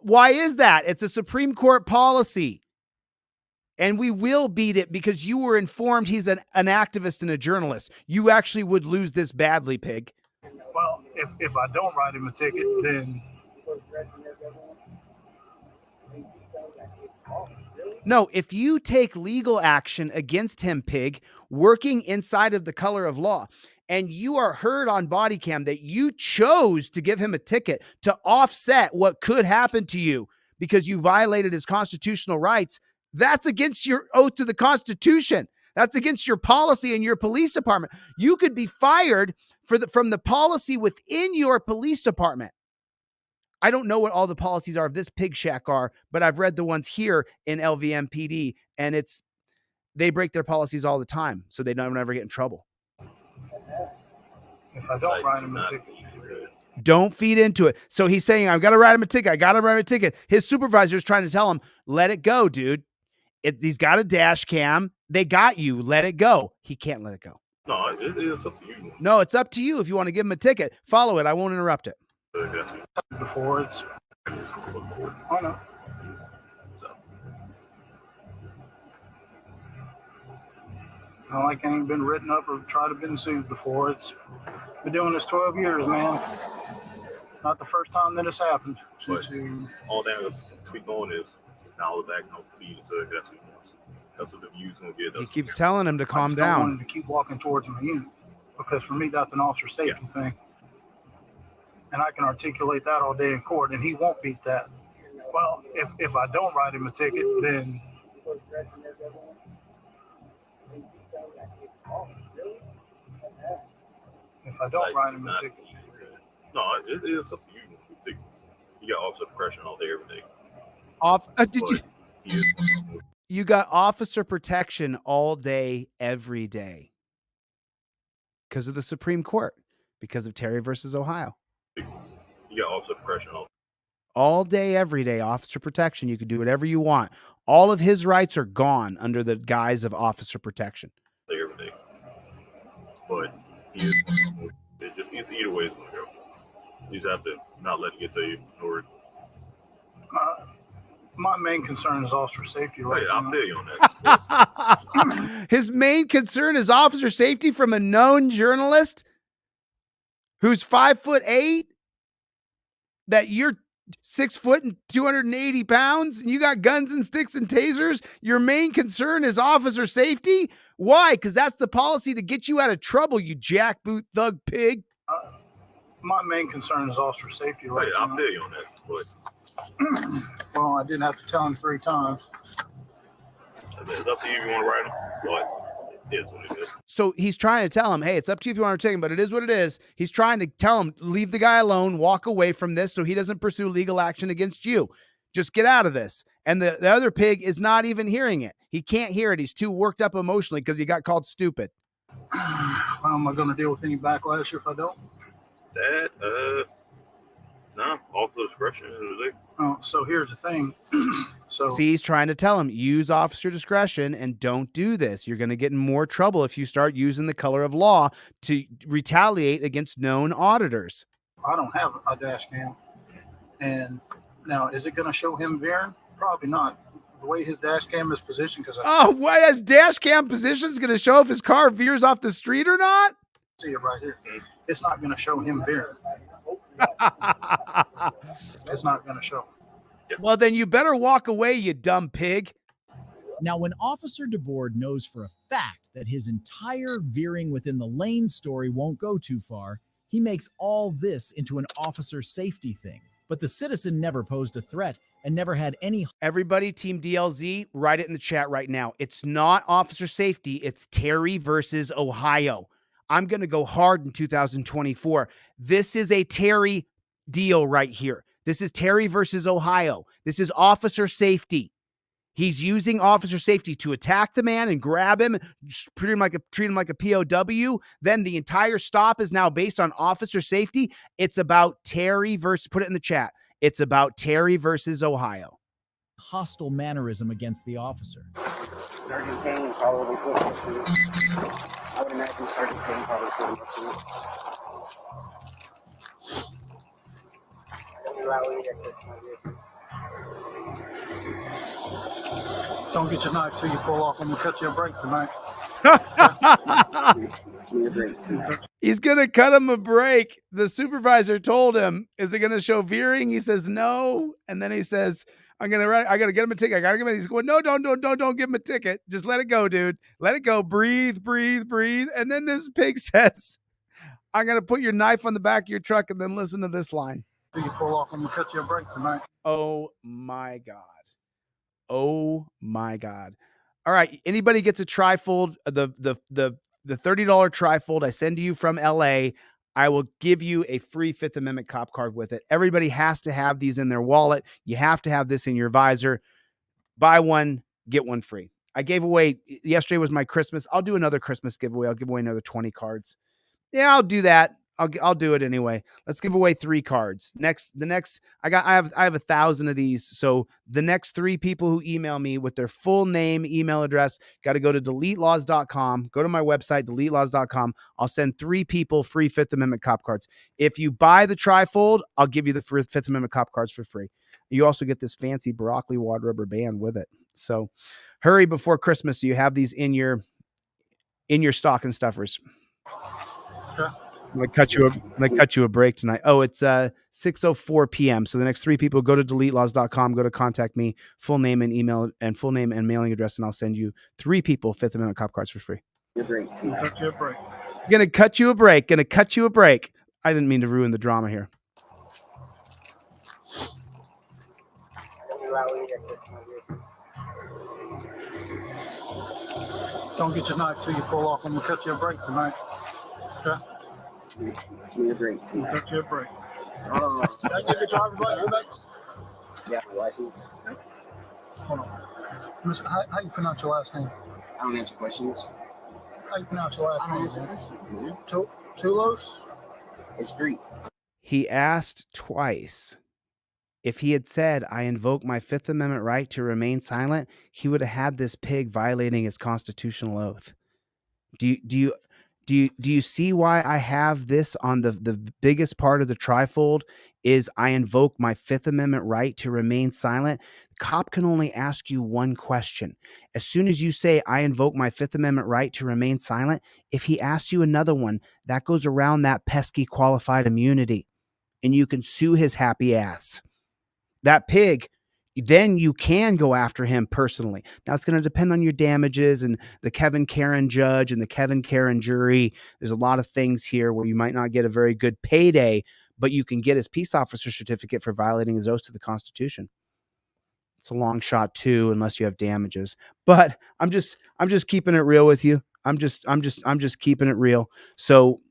Why is that? It's a Supreme Court policy. And we will beat it because you were informed he's an activist and a journalist. You actually would lose this badly, pig. Well, if I don't write him a ticket, then... No, if you take legal action against him, pig, working inside of the color of law, and you are heard on body cam that you chose to give him a ticket to offset what could happen to you because you violated his constitutional rights, that's against your oath to the Constitution. That's against your policy in your police department. You could be fired from the policy within your police department. I don't know what all the policies are of this pig shack are, but I've read the ones here in LVMPD, and they break their policies all the time, so they don't ever get in trouble. If I don't write him a ticket. Don't feed into it. So he's saying, I've got to write him a ticket. I got to write him a ticket. His supervisor is trying to tell him, let it go, dude. He's got a dash cam. They got you. Let it go. He can't let it go. No, it's up to you. No, it's up to you if you want to give him a ticket. Follow it. I won't interrupt it. Before it's... I know. Not like I ain't been written up or tried to been sued before. It's been doing this 12 years, man. Not the first time that it's happened. But all that tweet on is dial it back, no feed it to that's what he wants. That's what the view's going to get. He keeps telling him to calm down. I want him to keep walking towards my unit because for me, that's an officer safety thing. And I can articulate that all day in court, and he won't beat that. Well, if I don't write him a ticket, then... I don't write him a ticket. No, it's up to you. You got officer suppression all day, every day. You got officer protection all day, every day, because of the Supreme Court, because of Terry versus Ohio. You got officer suppression all day, every day. Officer protection. You can do whatever you want. All of his rights are gone under the guise of officer protection. Every day. But it's either way it's gonna go. You just have to not let it get to you, or my main concern is officer safety. Right I'll feel you on that. His main concern is officer safety from a known journalist who's 5'8", that you're 6 foot and 280 pounds, and you got guns and sticks and tasers. Your main concern is officer safety. Why? Because that's the policy to get you out of trouble, you jackboot thug pig. My main concern is officer safety. Right I'll feel you on that. But well, I didn't have to tell him 3 times. It's up to you if you want to write him. But it is what it is. So he's trying to tell him, hey, it's up to you if you want to take him, but it is what it is. He's trying to tell him, leave the guy alone, walk away from this so he doesn't pursue legal action against you. Just get out of this. And the other pig is not even hearing it. He can't hear it. He's too worked up emotionally because he got called stupid. How am I going to deal with any backlash if I don't? No, officer discretion. So here's the thing. See, he's trying to tell him, use officer discretion and don't do this. You're going to get in more trouble if you start using the color of law to retaliate against known auditors. I don't have a dash cam. And now, is it going to show him veering? Probably not. The way his dash cam is positioned. Why his dash cam position is going to show if his car veers off the street or not? See it right here. It's not going to show him veering. It's not going to show. Well, then you better walk away, you dumb pig. Now, when Officer DeBoard knows for a fact that his entire veering within the lane story won't go too far, he makes all this into an officer safety thing. But the citizen never posed a threat and never had any... Everybody, Team DLZ, write it in the chat right now. It's not officer safety. It's Terry versus Ohio. I'm going to go hard in 2024. This is a Terry deal right here. This is Terry versus Ohio. This is officer safety. He's using officer safety to attack the man and grab him, treat him like a POW. Then the entire stop is now based on officer safety. It's about Terry versus, put it in the chat. It's about Terry versus Ohio. Hostile mannerism against the officer. Sergeant Payne probably put him up to it. I would imagine Sergeant Payne probably put him up to it. Don't get your knife till you pull off. I'm going to cut you a break tonight. He's going to cut him a break. The supervisor told him, is it going to show veering? He says, no. And then he says, I got to get him a ticket. I got to give him. He's going, no, don't give him a ticket. Just let it go, dude. Let it go. Breathe. And then this pig says, I'm going to put your knife on the back of your truck and then listen to this line. You pull off. I'm going to cut you a break tonight. Oh my God. Oh my God. All right. Anybody gets a trifold, the $30 trifold I send to you from LA, I will give you a free Fifth Amendment cop card with it. Everybody has to have these in their wallet. You have to have this in your visor. Buy one, get one free. I gave away, yesterday was my Christmas. I'll do another Christmas giveaway. I'll give away another 20 cards. Yeah, I'll do that. I'll do it anyway. Let's give away 3 cards. I have 1,000 of these. So the next 3 people who email me with their full name, email address, got to go to deletelaws.com. Go to my website, deletelaws.com. I'll send 3 people free Fifth Amendment cop cards. If you buy the trifold, I'll give you the Fifth Amendment cop cards for free. You also get this fancy broccoli wad rubber band with it. So hurry before Christmas so you have these in your stocking stuffers. Okay. I'm gonna cut you a break tonight. Oh, it's 6:04 p.m. So the next 3 people, go to deletelaws.com, go to contact me, full name and email and full name and mailing address, and I'll send you 3 people Fifth Amendment cop cards for free. Gonna cut you a break. I didn't mean to ruin the drama here. Don't get your knife till you pull off. I'm going to cut you a break tonight. Okay. Give me a break tonight. Cut you a break. Oh, Can I get your driver's license back? yeah, license. Hold on. How you pronounce your last name? I don't answer questions. How you pronounce your last I don't name? answer questions, man. Tulos? It's Greek. He asked twice. If he had said, I invoke my Fifth Amendment right to remain silent, he would have had this pig violating his constitutional oath. Do you see why I have this on the biggest part of the trifold is I invoke my Fifth Amendment right to remain silent? The cop can only ask you one question. As soon as you say, I invoke my Fifth Amendment right to remain silent, if he asks you another one, that goes around that pesky qualified immunity, and you can sue his happy ass. That pig, then you can go after him personally. Now it's going to depend on your damages and the Kevin Karen judge and the Kevin Karen jury. There's a lot of things here where you might not get a very good payday, but you can get his peace officer certificate for violating his oath to the Constitution. It's a long shot too, unless you have damages. But I'm just keeping it real with you. I'm just keeping it real. So,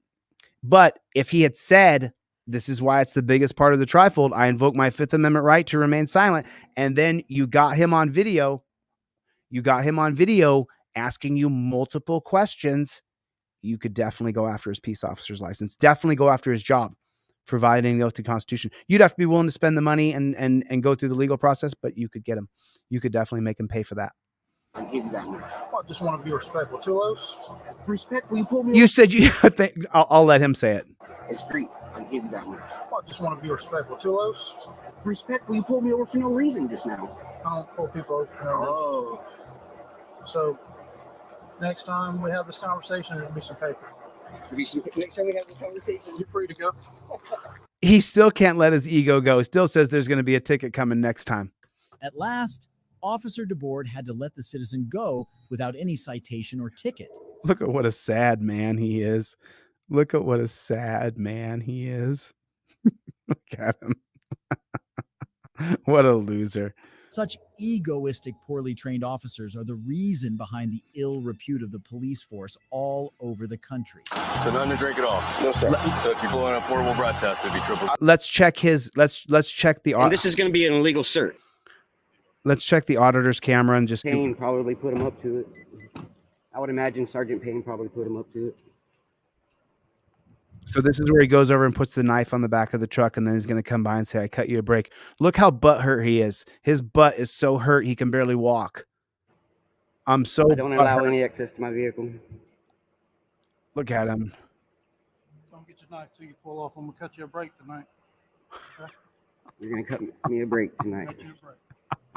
but if he had said, this is why it's the biggest part of the trifold, I invoke my Fifth Amendment right to remain silent, and then you got him on video asking you multiple questions, you could definitely go after his peace officer's license, definitely go after his job for violating the oath to the Constitution. You'd have to be willing to spend the money and go through the legal process, but you could get him. You could definitely make him pay for that. I'll give you that much. I just want to be respectful. Tulos? Respectful, you pulled me You said you think, I'll let him say it. It's Greek. I'll give you that much. I just want to be respectful. Tulos? Respectful, you pulled me over for no reason just now. I don't pull people over for no reason. Oh. So next time we have this conversation, there'll be some paper. Next time we have this conversation, You're free to go. He still can't let his ego go. Still says there's going to be a ticket coming next time. At last, Officer DeBoard had to let the citizen go without any citation or ticket. Look at what a sad man he is. Look at what a sad man he is. Look at him. What a loser. Such egoistic, poorly trained officers are the reason behind the ill repute of the police force all over the country. So nothing to drink at all. No, sir. So if you pull in a portable breath test, it'd be triple. Let's check the And this is going to be an illegal cert. let's check the auditor's camera and just Payne probably put him up to it. I would imagine Sergeant Payne probably put him up to it. So this is where he goes over and puts the knife on the back of the truck, and then he's going to come by and say, I cut you a break. Look how butthurt he is. His butt is so hurt he can barely walk. I'm so I don't allow any access to my vehicle. Look at him. Don't get your knife till you pull off. I'm going to cut you a break tonight. Okay? You're going to cut me a break tonight. Cut you a break.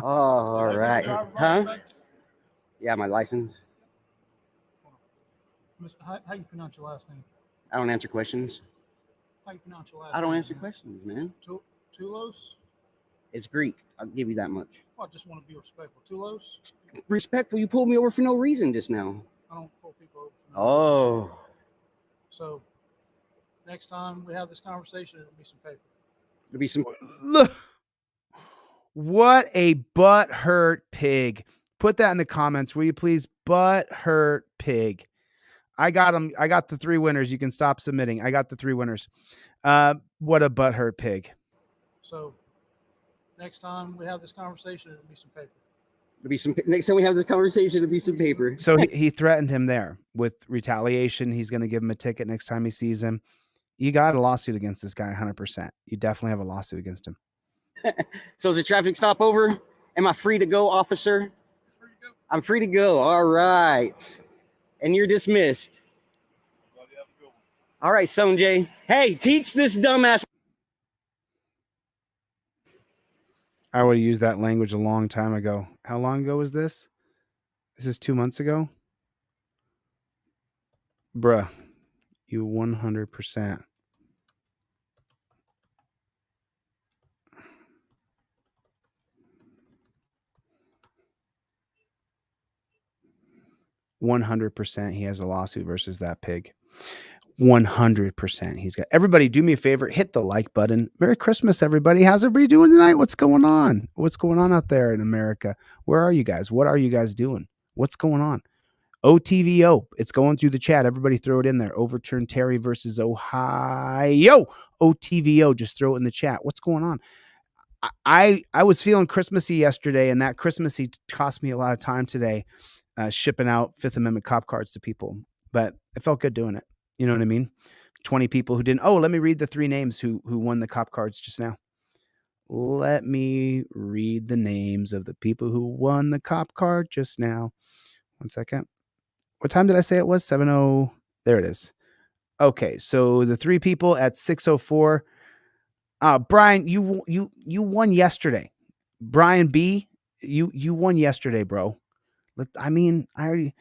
Oh, all right. Huh? Yeah, my license. How you pronounce your last name? I don't answer questions. How you pronounce your last I don't name? answer questions, man. Tulos? It's Greek. I'll give you that much. I just want to be respectful. Tulos? Respectful, you pulled me over for no reason just now. I don't pull people over for no reason. Oh. So next time we have this conversation, it'll be some paper. There'll be some. Look. What a butthurt pig. Put that in the comments, will you please? Butthurt pig. I got him. I got the 3 winners. You can stop submitting. I got the 3 winners. What a butthurt pig. So next time we have this conversation, it'll be some paper. There'll be some. Next time we have this conversation, there'll be some paper. So he threatened him there with retaliation. He's going to give him a ticket next time he sees him. You got a lawsuit against this guy, 100%. You definitely have a lawsuit against him. So is the traffic stop over? Am I free to go, officer? I'm free to go. All right. And you're dismissed. All right, Sonjay. Hey, teach this dumbass. I would have used that language a long time ago. How long ago was this? Is this 2 months ago? Bruh, you 100%. He has a lawsuit versus that pig. 100% he's got. Everybody do me a favor, hit the like button. Merry Christmas, everybody. How's everybody doing tonight? What's going on? What's going on out there in America? Where are you guys? What are you guys doing? What's going on? OTVO. It's going through the chat. Everybody throw it in there. Overturn Terry versus Ohio. OTVO. Just throw it in the chat. What's going on? I was feeling Christmassy yesterday, and that Christmassy cost me a lot of time today, shipping out Fifth Amendment cop cards to people. But it felt good doing it. You know what I mean? 20 people who didn't. Oh, let me read the 3 names who won the cop cards just now. Let me read the names of the people who won the cop card just now. 1 second. What time did I say it was? 7:00. There it is. Okay, so the 3 people at 6:04. Brian, you won yesterday. Brian B, you won yesterday, bro. I mean, I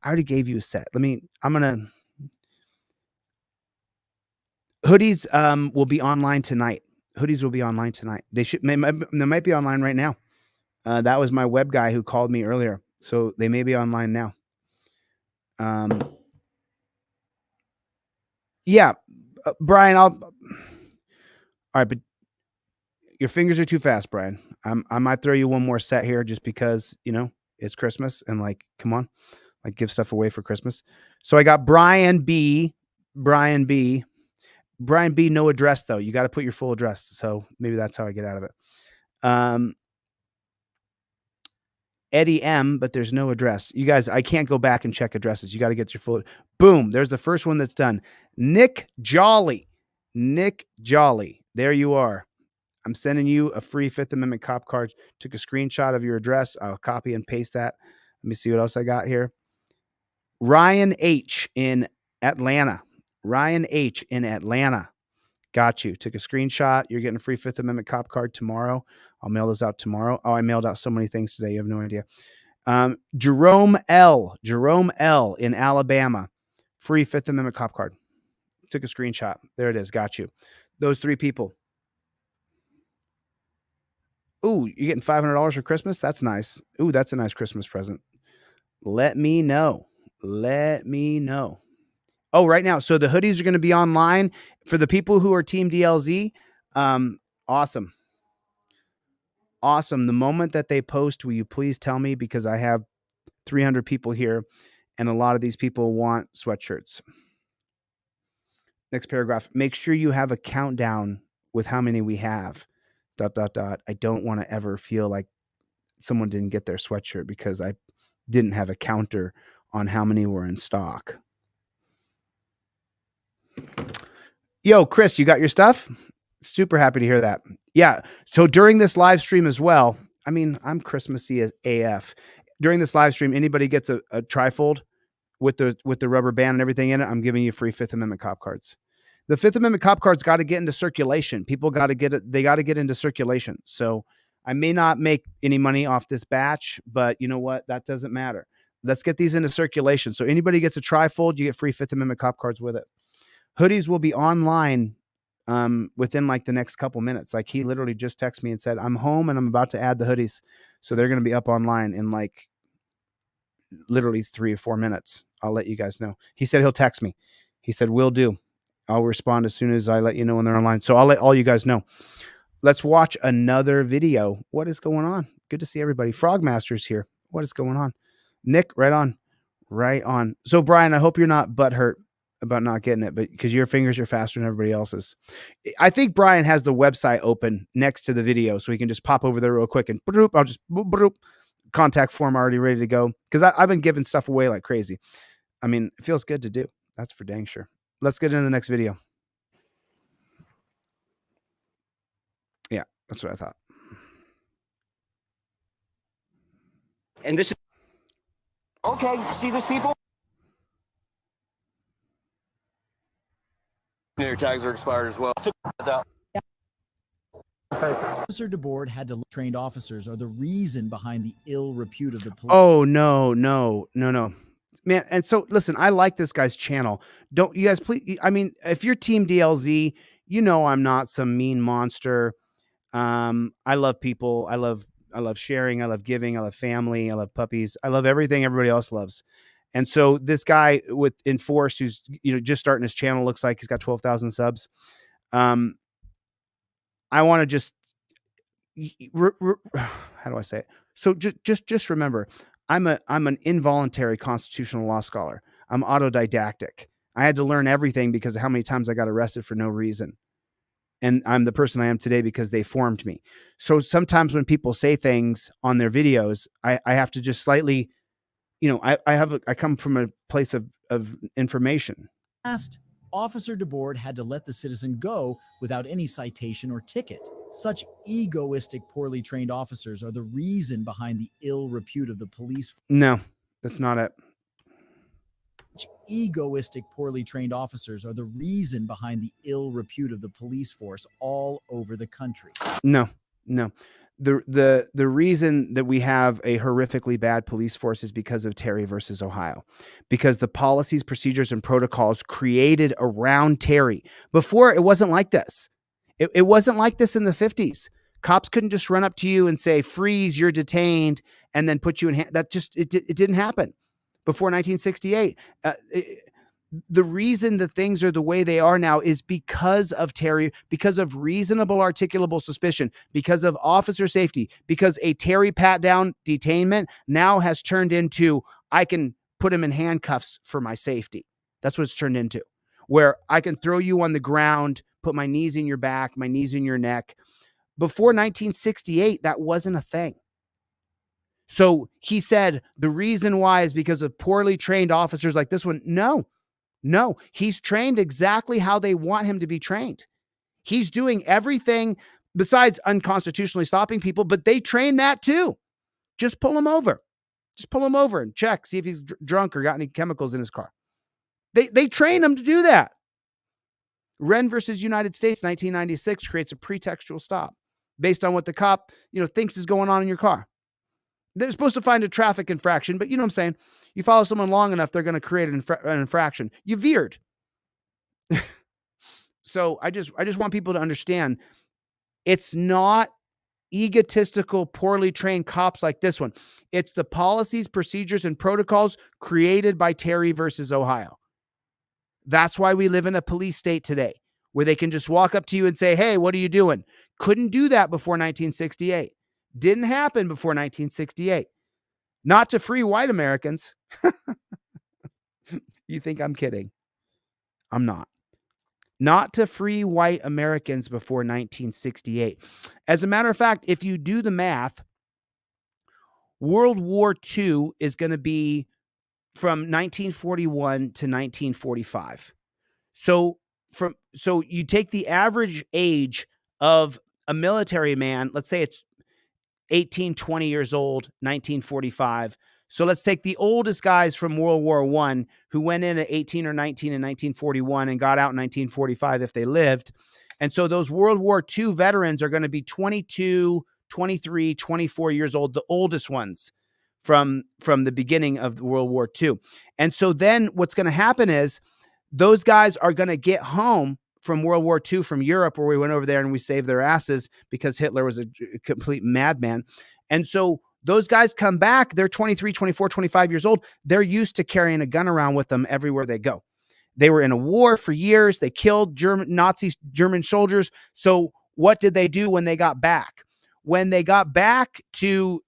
already gave you a set. I'm gonna hoodies will be online tonight. Hoodies will be online tonight. They might be online right now. That was my web guy who called me earlier, so they may be online now. Yeah, Brian, all right, but your fingers are too fast, Brian. I might throw you one more set here just because, it's Christmas and like, come on, like give stuff away for Christmas. So I got Brian B, no address though. You got to put your full address. So maybe that's how I get out of it. Eddie M, but there's no address. You guys, I can't go back and check addresses. You got to get your full. Boom. There's the first one that's done. Nick Jolly. There you are. I'm sending you a free Fifth Amendment cop card. Took a screenshot of your address. I'll copy and paste that. Let me see what else I got here. Ryan H in Atlanta. Got you. Took a screenshot. You're getting a free Fifth Amendment cop card tomorrow. I'll mail those out tomorrow. Oh, I mailed out so many things today. You have no idea. Jerome L in Alabama. Free Fifth Amendment cop card. Took a screenshot. There it is. Got you. Those 3 people. Ooh, you're getting $500 for Christmas? That's nice. Ooh, that's a nice Christmas present. Let me know. Oh, right now. So the hoodies are going to be online for the people who are Team DLZ. Awesome. The moment that they post, will you please tell me? Because I have 300 people here, and a lot of these people want sweatshirts. Next paragraph. Make sure you have a countdown with how many we have. ... I don't want to ever feel like someone didn't get their sweatshirt because I didn't have a counter on how many were in stock. Yo, Chris, you got your stuff? Super happy to hear that. Yeah. So during this live stream as well, I mean, I'm Christmassy as AF. During this live stream, anybody gets a trifold with the rubber band and everything in it, I'm giving you free Fifth Amendment cop cards. The Fifth Amendment cop cards got to get into circulation. People got to get it. They got to get into circulation. So I may not make any money off this batch, but you know what? That doesn't matter. Let's get these into circulation. So anybody gets a trifold, you get free Fifth Amendment cop cards with it. Hoodies will be online within like the next couple minutes. Like he literally just texted me and said, I'm home and I'm about to add the hoodies. So they're going to be up online in like literally 3 or 4 minutes. I'll let you guys know. He said he'll text me. He said, will do. I'll respond as soon as I let you know when they're online. So I'll let all you guys know. Let's watch another video. What is going on? Good to see everybody. Frogmaster's here. What is going on? Nick, right on. So Brian, I hope you're not butthurt about not getting it, but because your fingers are faster than everybody else's. I think Brian has the website open next to the video, so he can just pop over there real quick and I'll just contact form already ready to go. Because I've been giving stuff away like crazy. I mean, it feels good to do. That's for dang sure. Let's get into the next video. Yeah, that's what I thought. And this is Okay, see this, people? Your tags are expired as well. Officer DeBoard had to trained officers are the reason behind the ill repute of the police. Oh, no. Man, and so listen, I like this guy's channel. Don't you guys please? I mean, if you're Team DLZ, you know I'm not some mean monster. I love people. I love sharing. I love giving. I love family. I love puppies. I love everything everybody else loves. And so this guy with Enforced, who's just starting his channel, looks like he's got 12,000 subs. I want to just how do I say it? So just remember, I'm an involuntary constitutional law scholar. I'm autodidactic. I had to learn everything because of how many times I got arrested for no reason. And I'm the person I am today because they formed me. So sometimes when people say things on their videos, I have to just slightly, I come from a place of information. Last, Officer DeBoard had to let the citizen go without any citation or ticket. Such egoistic, poorly trained officers are the reason behind the ill repute of the police. No, that's not it. Such egoistic, poorly trained officers are the reason behind the ill repute of the police force all over the country. No. The reason that we have a horrifically bad police force is because of Terry versus Ohio, because the policies, procedures, and protocols created around Terry. Before, it wasn't like this. It wasn't like this in the 50s. Cops couldn't just run up to you and say, freeze, you're detained, and then put you in it didn't happen before 1968. The reason that things are the way they are now is because of Terry, because of reasonable articulable suspicion, because of officer safety, because a Terry pat down detainment now has turned into, I can put him in handcuffs for my safety. That's what it's turned into, where I can throw you on the ground, put my knees in your back, my knees in your neck. Before 1968, that wasn't a thing. So he said the reason why is because of poorly trained officers like this one. No, he's trained exactly how they want him to be trained. He's doing everything besides unconstitutionally stopping people, but they train that too. Just pull him over. Just pull him over and check, see if he's drunk or got any chemicals in his car. They train him to do that. Wren versus United States, 1996, creates a pretextual stop based on what the cop, thinks is going on in your car. They're supposed to find a traffic infraction, but you know what I'm saying? You follow someone long enough, they're going to create an infraction. You veered. So I just want people to understand, it's not egotistical, poorly trained cops like this one. It's the policies, procedures, and protocols created by Terry versus Ohio. That's why we live in a police state today, where they can just walk up to you and say, hey, what are you doing? Couldn't do that before 1968. Didn't happen before 1968. Not to free white Americans. You think I'm kidding? I'm not. Not to free white Americans before 1968. As a matter of fact, if you do the math, World War II is going to be from 1941 to 1945. So you take the average age of a military man, let's say it's 18, 20 years old, 1945. So let's take the oldest guys from World War I who went in at 18 or 19 in 1941 and got out in 1945 if they lived. And so those World War II veterans are going to be 22, 23, 24 years old, the oldest ones from the beginning of World War II. And so then what's going to happen is those guys are going to get home from World War II from Europe, where we went over there and we saved their asses because Hitler was a complete madman. And so those guys come back, they're 23, 24, 25 years old. They're used to carrying a gun around with them everywhere they go. They were in a war for years. They killed German soldiers. So what did they do when they got back? When they got back to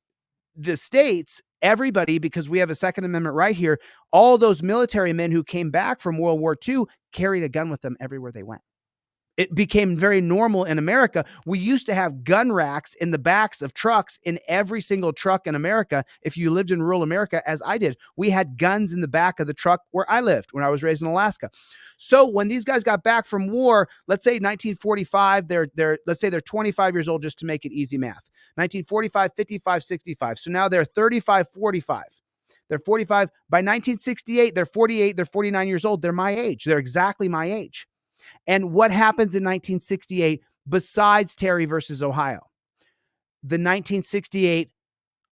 the States, everybody, because we have a Second Amendment right here, all those military men who came back from World War II carried a gun with them everywhere they went. It became very normal in America. We used to have gun racks in the backs of trucks in every single truck in America. If you lived in rural America, as I did, we had guns in the back of the truck where I lived when I was raised in Alaska. So when these guys got back from war, let's say 1945, let's say they're 25 years old, just to make it easy math. 1945, 55, 65. So now they're 35, 45. They're 45. By 1968, they're 48, they're 49 years old. They're my age. They're exactly my age. And what happens in 1968 besides Terry versus Ohio? The 1968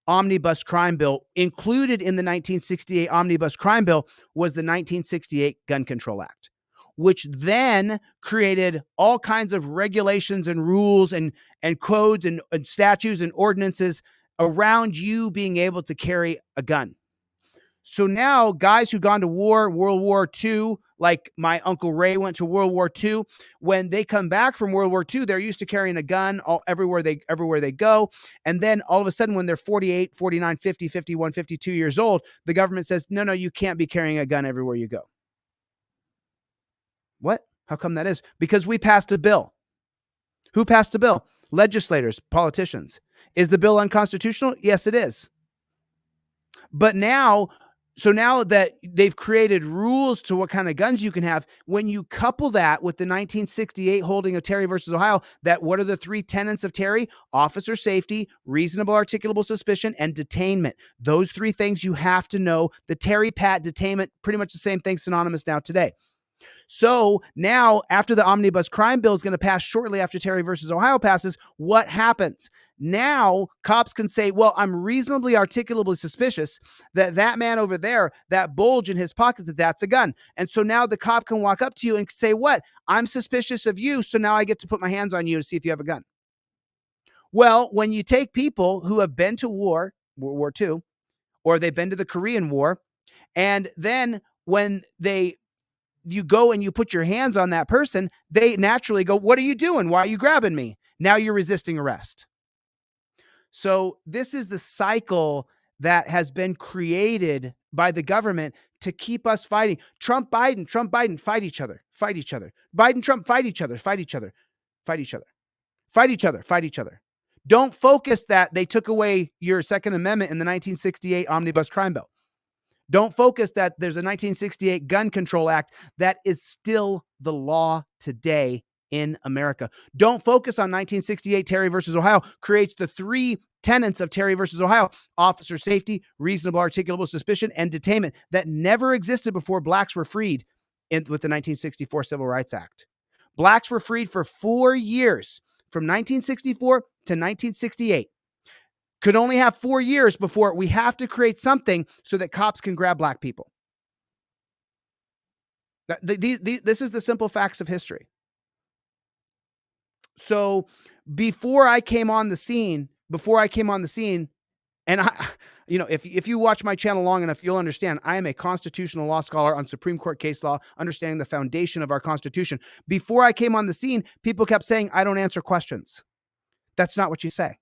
Omnibus Crime Bill, included in the 1968 Omnibus Crime Bill, was the 1968 Gun Control Act, which then created all kinds of regulations and rules and codes and statutes and ordinances around you being able to carry a gun. So now guys who've gone to war, World War II, like my Uncle Ray went to World War II. When they come back from World War II, they're used to carrying a gun everywhere they go. And then all of a sudden, when they're 48, 49, 50, 51, 52 years old, the government says, no, you can't be carrying a gun everywhere you go. What? How come that is? Because we passed a bill. Who passed the bill? Legislators, politicians. Is the bill unconstitutional? Yes, it is. But now that they've created rules to what kind of guns you can have, when you couple that with the 1968 holding of Terry versus Ohio, what are the three tenets of Terry? Officer safety, reasonable articulable suspicion, and detainment. Those three things you have to know. The Terry Pat detainment, pretty much the same thing, synonymous now today. So now, after the omnibus crime bill is going to pass shortly after Terry versus Ohio passes, what happens? Now, cops can say, well, I'm reasonably articulably suspicious that man over there, that bulge in his pocket, that's a gun. And so now the cop can walk up to you and say, what? I'm suspicious of you, so now I get to put my hands on you to see if you have a gun. Well, when you take people who have been to war, World War II, or they've been to the Korean War, and then when you go and you put your hands on that person, they naturally go, what are you doing? Why are you grabbing me? Now you're resisting arrest. So this is the cycle that has been created by the government to keep us fighting. Trump, Biden, fight each other. Biden, Trump, fight each other. Don't focus that they took away your Second Amendment in the 1968 Omnibus Crime Bill. Don't focus that there's a 1968 Gun Control Act that is still the law today in America. Don't focus on 1968 Terry versus Ohio creates the three tenets of Terry versus Ohio: officer safety, reasonable articulable suspicion, and detainment that never existed before blacks were freed with the 1964 Civil Rights Act. Blacks were freed for 4 years from 1964 to 1968. Could only have 4 years before we have to create something so that cops can grab black people. This is the simple facts of history. So before I came on the scene, and if you watch my channel long enough, you'll understand I am a constitutional law scholar on Supreme Court case law, understanding the foundation of our Constitution. Before I came on the scene, people kept saying, I don't answer questions. That's not what you say.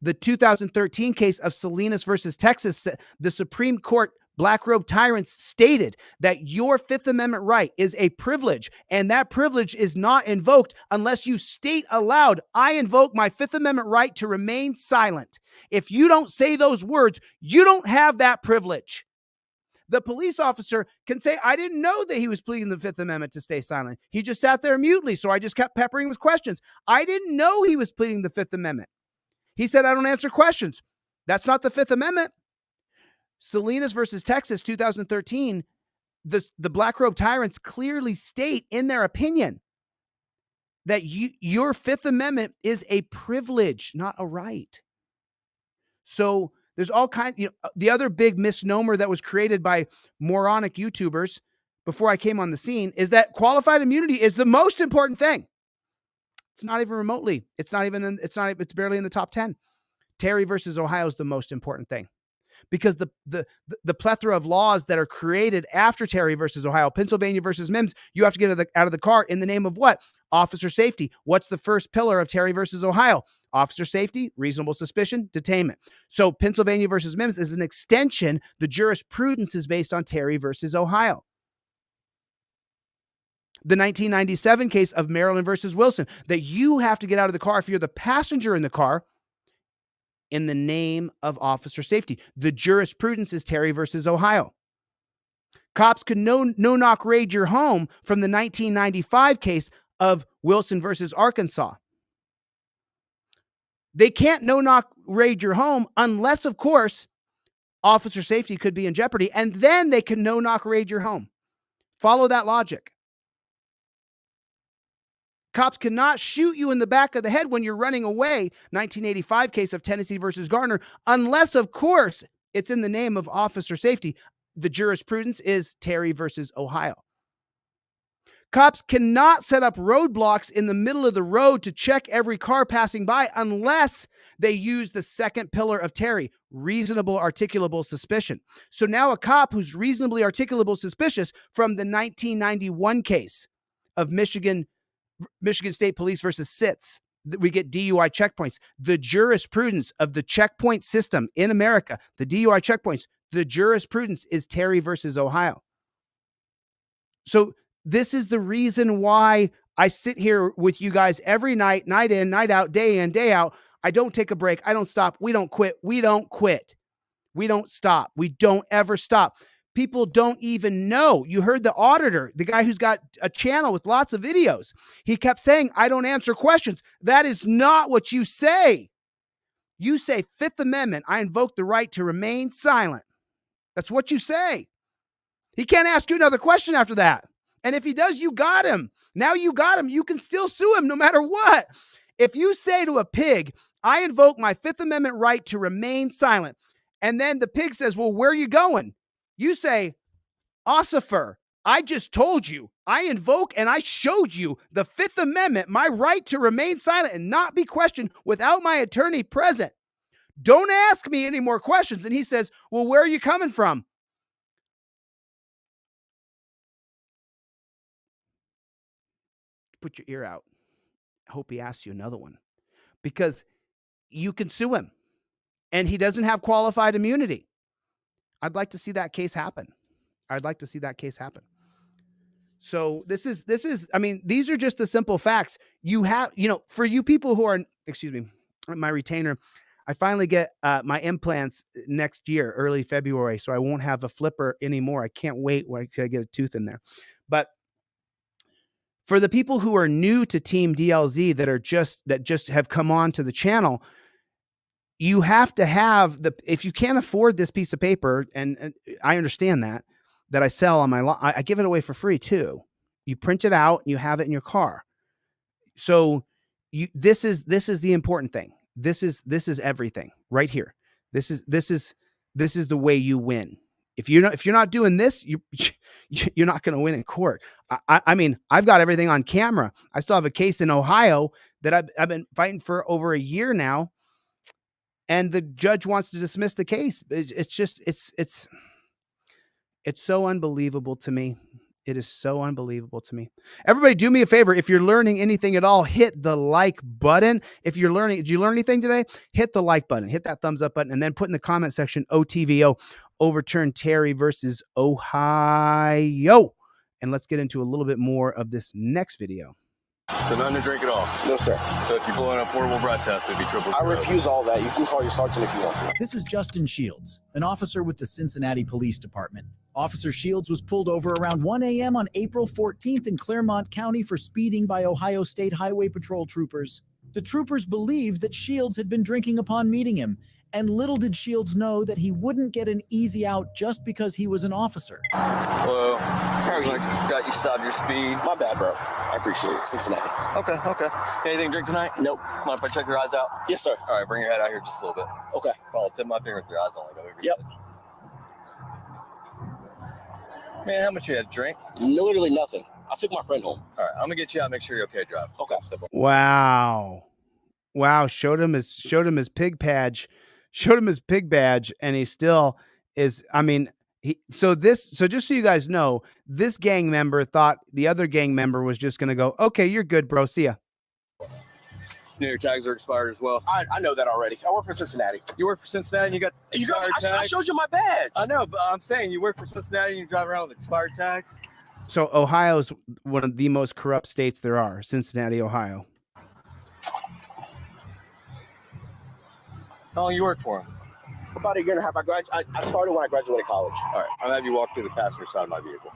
The 2013 case of Salinas versus Texas, the Supreme Court black robe tyrants stated that your Fifth Amendment right is a privilege, and that privilege is not invoked unless you state aloud, I invoke my Fifth Amendment right to remain silent. If you don't say those words, you don't have that privilege. The police officer can say, I didn't know that he was pleading the Fifth Amendment to stay silent. He just sat there mutely, so I just kept peppering with questions. I didn't know he was pleading the Fifth Amendment. He said, I don't answer questions. That's not the Fifth Amendment. Salinas versus Texas, 2013, the black robe tyrants clearly state in their opinion that your Fifth Amendment is a privilege, not a right. So there's all kinds, the other big misnomer that was created by moronic YouTubers before I came on the scene is that qualified immunity is the most important thing. It's not even remotely. It's barely in the top 10. Terry versus Ohio is the most important thing because the plethora of laws that are created after Terry versus Ohio, Pennsylvania versus Mims, you have to get out of the car in the name of what? Officer safety. What's the first pillar of Terry versus Ohio? Officer safety, reasonable suspicion, detainment. So Pennsylvania versus Mims is an extension. The jurisprudence is based on Terry versus Ohio. The 1997 case of Maryland versus Wilson, that you have to get out of the car if you're the passenger in the car in the name of officer safety. The jurisprudence is Terry versus Ohio. Cops could no-knock raid your home from the 1995 case of Wilson versus Arkansas. They can't no-knock raid your home unless, of course, officer safety could be in jeopardy, and then they can no-knock raid your home. Follow that logic. Cops cannot shoot you in the back of the head when you're running away, 1985 case of Tennessee versus Garner, unless, of course, it's in the name of officer safety. The jurisprudence is Terry versus Ohio. Cops cannot set up roadblocks in the middle of the road to check every car passing by unless they use the second pillar of Terry, reasonable articulable suspicion. So now a cop who's reasonably articulable suspicious from the 1991 case of Michigan State Police versus SITS, we get DUI checkpoints. The jurisprudence of the checkpoint system in America, the DUI checkpoints, the jurisprudence is Terry versus Ohio. So this is the reason why I sit here with you guys every night, night in, night out, day in, day out. I don't take a break. I don't stop. We don't quit. We don't quit. We don't stop. We don't ever stop. People don't even know. You heard the auditor, the guy who's got a channel with lots of videos. He kept saying, I don't answer questions. That is not what you say. You say, Fifth Amendment, I invoke the right to remain silent. That's what you say. He can't ask you another question after that. And if he does, you got him. Now you got him. You can still sue him no matter what. If you say to a pig, I invoke my Fifth Amendment right to remain silent, and then the pig says, well, where are you going? You say, Ossifer, I just told you, I invoke and I showed you the Fifth Amendment, my right to remain silent and not be questioned without my attorney present. Don't ask me any more questions. And he says, well, where are you coming from? Put your ear out. I hope he asks you another one, because you can sue him and he doesn't have qualified immunity. I'd like to see that case happen. I'd like to see that case happen. So this is, I mean, these are just the simple facts. You have, for you people who are, excuse me, my retainer, I finally get my implants next year, early February. So I won't have a flipper anymore. I can't wait when I get a tooth in there. But for the people who are new to Team DLZ that just have come on to the channel, you have to have if you can't afford this piece of paper, and I understand that I sell on I give it away for free too. You print it out and you have it in your car. So this is the important thing. This is everything right here. This is the way you win. If you're not doing this, you're not going to win in court. I mean, I've got everything on camera. I still have a case in Ohio that I've been fighting for over a year now, and the judge wants to dismiss the case. It's so unbelievable to me. It is so unbelievable to me. Everybody, do me a favor. If you're learning anything at all, hit the like button. If you're learning, did you learn anything today? Hit the like button, hit that thumbs up button, and then put in the comment section, OTVO, overturn Terry versus Ohio. And let's get into a little bit more of this next video. So none to drink at all? No, sir. So if you pull in a portable breath test, it'd be triple. I refuse all that. You can call your sergeant if you want to. This is Justin Shields, an officer with the Cincinnati Police Department. Officer Shields was pulled over around 1 a.m. on April 14th in Claremont County for speeding by Ohio State Highway Patrol troopers. The troopers believed that Shields had been drinking upon meeting him, and little did Shields know that he wouldn't get an easy out just because he was an officer. Well, got you stopped your speed. My bad, bro. I appreciate it. Cincinnati. Okay. Anything to drink tonight? Nope. Mind if I check your eyes out? Yes, sir. All right, bring your head out here just a little bit. Okay. I'll tip my finger with your eyes only. Yep. Man, how much you had to drink? Literally nothing. I took my friend home. All right, I'm gonna get you out. Make sure you're okay, drive. Okay. Wow. Showed him his pig badge. Showed him his pig badge, and he still is. I mean, so just so you guys know, this gang member thought the other gang member was just gonna go, okay, you're good, bro. See ya. Your tags are expired as well. I know that already. I work for Cincinnati. You work for Cincinnati and you got expired tags? I showed you my badge. I know, but I'm saying you work for Cincinnati and you drive around with expired tags? So Ohio is one of the most corrupt states there are, Cincinnati, Ohio. How long you work for him? About a year and a half. I started when I graduated college. All right, I'll have you walk through the passenger side of my vehicle.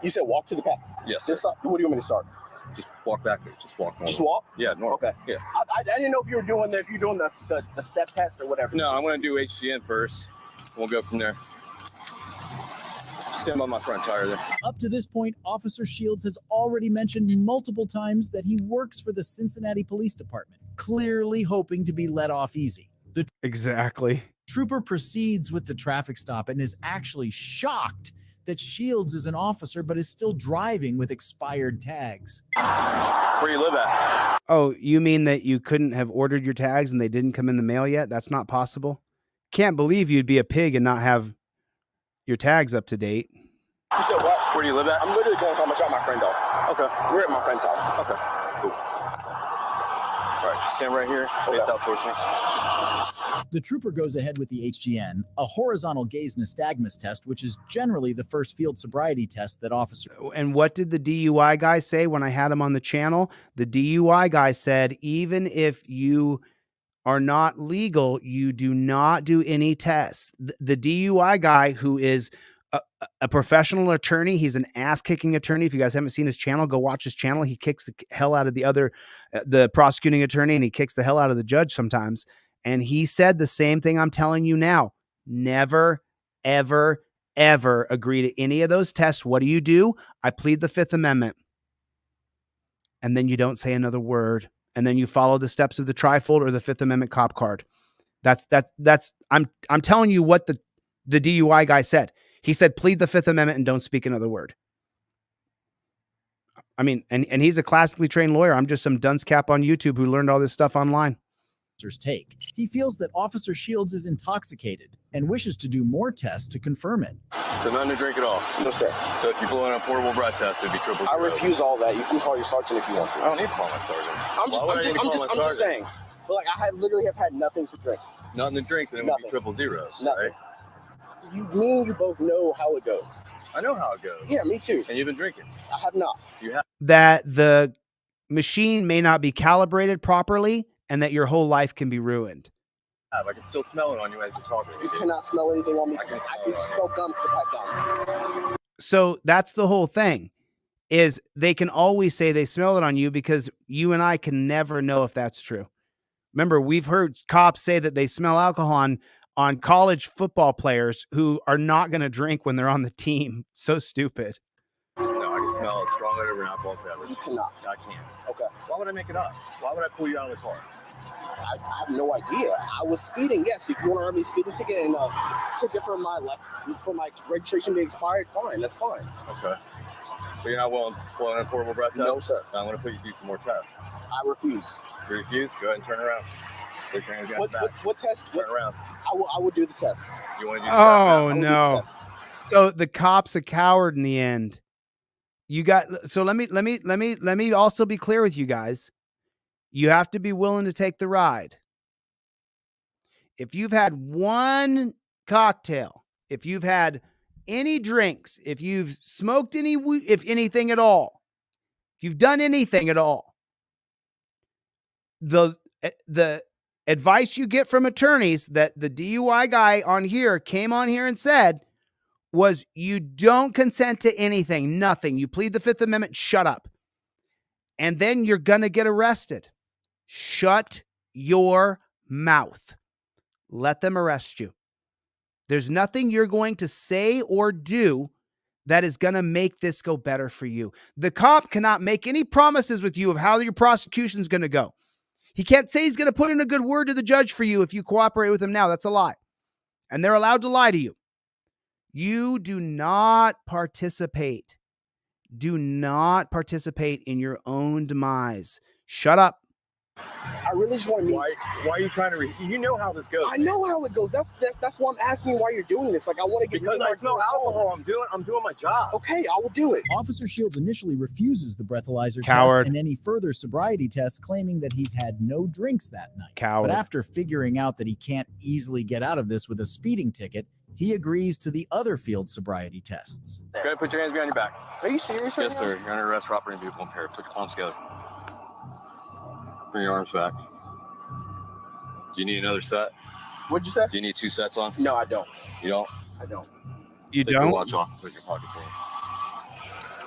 You said walk to the back? Yes, sir. What do you want me to start? Just walk back there. Just walk. Normal. Just walk? Yeah, normal. Okay. Yeah. I didn't know if you were doing the step test or whatever. No, I'm going to do HCN first. We'll go from there. Stand by my front tire there. Up to this point, Officer Shields has already mentioned multiple times that he works for the Cincinnati Police Department, clearly hoping to be let off easy. Exactly. Trooper proceeds with the traffic stop and is actually shocked that Shields is an officer but is still driving with expired tags. Where do you live at? Oh, you mean that you couldn't have ordered your tags and they didn't come in the mail yet? That's not possible. Can't believe you'd be a pig and not have your tags up to date. You said what? Where do you live at? I'm literally going home. I dropped my friend off. Okay. We're at my friend's house. Okay. Cool. All right, just stand right here. Face out towards me. The trooper goes ahead with the HGN, a horizontal gaze nystagmus test, which is generally the first field sobriety test that officers. And what did the DUI guy say when I had him on the channel? The DUI guy said, even if you are not legal, you do not do any tests. The DUI guy, who is a professional attorney, he's an ass-kicking attorney. If you guys haven't seen his channel, go watch his channel. He kicks the hell out of the prosecuting attorney, and he kicks the hell out of the judge sometimes. And he said the same thing I'm telling you now. Never, ever, ever agree to any of those tests. What do? I plead the Fifth Amendment. And then you don't say another word. And then you follow the steps of the trifold or the Fifth Amendment cop card. I'm telling you what the DUI guy said. He said, plead the Fifth Amendment and don't speak another word. I mean, and he's a classically trained lawyer. I'm just some dunce cap on YouTube who learned all this stuff online. Take. He feels that Officer Shields is intoxicated and wishes to do more tests to confirm it. So nothing to drink at all? No, sir. So if you blow in a portable breath test, it'd be triple I zero. refuse all that. You can call your sergeant if you want to. I don't need to call my sergeant. I'm just saying. But like, I literally have had nothing to drink. Nothing to drink, then it would be triple zeros. Nothing. Right? Me and you both know how it goes. I know how it goes. Yeah, me too. And you've been drinking. I have not. You have. That the machine may not be calibrated properly and that your whole life can be ruined. I can still smell it on you as you're talking. You cannot smell anything on me. I can smell gum because I've had gum. So that's the whole thing, is they can always say they smell it on you because you and I can never know if that's true. Remember, we've heard cops say that they smell alcohol on college football players who are not going to drink when they're on the team. So stupid. No, I can smell a strong odor of an alcohol beverage. You cannot. I can't. Okay. Why would I make it up? Why would I pull you out of the car? I have no idea. I was speeding. Yes, if you want to earn me a speeding ticket and ticket for my registration being expired, fine. That's fine. Okay. But you're not willing to pull in a portable breath test? No, sir. I'm going to put you through some more tests. I refuse. You refuse? Go ahead and turn around. Put your hands behind your back. What test? Turn around. I will do the test. You want to do the test Oh, now? no. So the cop's a coward in the end. So let me also be clear with you guys. You have to be willing to take the ride. If you've had one cocktail, if you've had any drinks, if you've smoked if anything at all, if you've done anything at all, the advice you get from attorneys that the DUI guy on here came on here and said was, you don't consent to anything, nothing. You plead the Fifth Amendment, shut up. And then you're going to get arrested. Shut your mouth. Let them arrest you. There's nothing you're going to say or do that is going to make this go better for you. The cop cannot make any promises with you of how your prosecution is going to go. He can't say he's going to put in a good word to the judge for you if you cooperate with him now. That's a lie. And they're allowed to lie to you. You do not participate. Do not participate in your own demise. Shut up. I really just want to meet. Why are you trying to? You know how this goes. I know how it goes. That's why I'm asking you why you're doing this. Like, I want to get. Because I smell alcohol. I'm doing my job. Okay, I will do it. Officer Shields initially refuses the breathalyzer Coward. test and any further sobriety tests, claiming that he's had no drinks that night. Coward. But after figuring out that he can't easily get out of this with a speeding ticket, he agrees to the other field sobriety tests. Go ahead, put your hands behind your back. Are you serious? Yes, sir. You're under arrest for operating vehicle impaired. Put your palms together. Bring your arms back. Do you need another set? What'd you say? Do you need 2 sets on? No, I don't. You don't? I don't. You Take your don't? watch off. Put it in your pocket for me.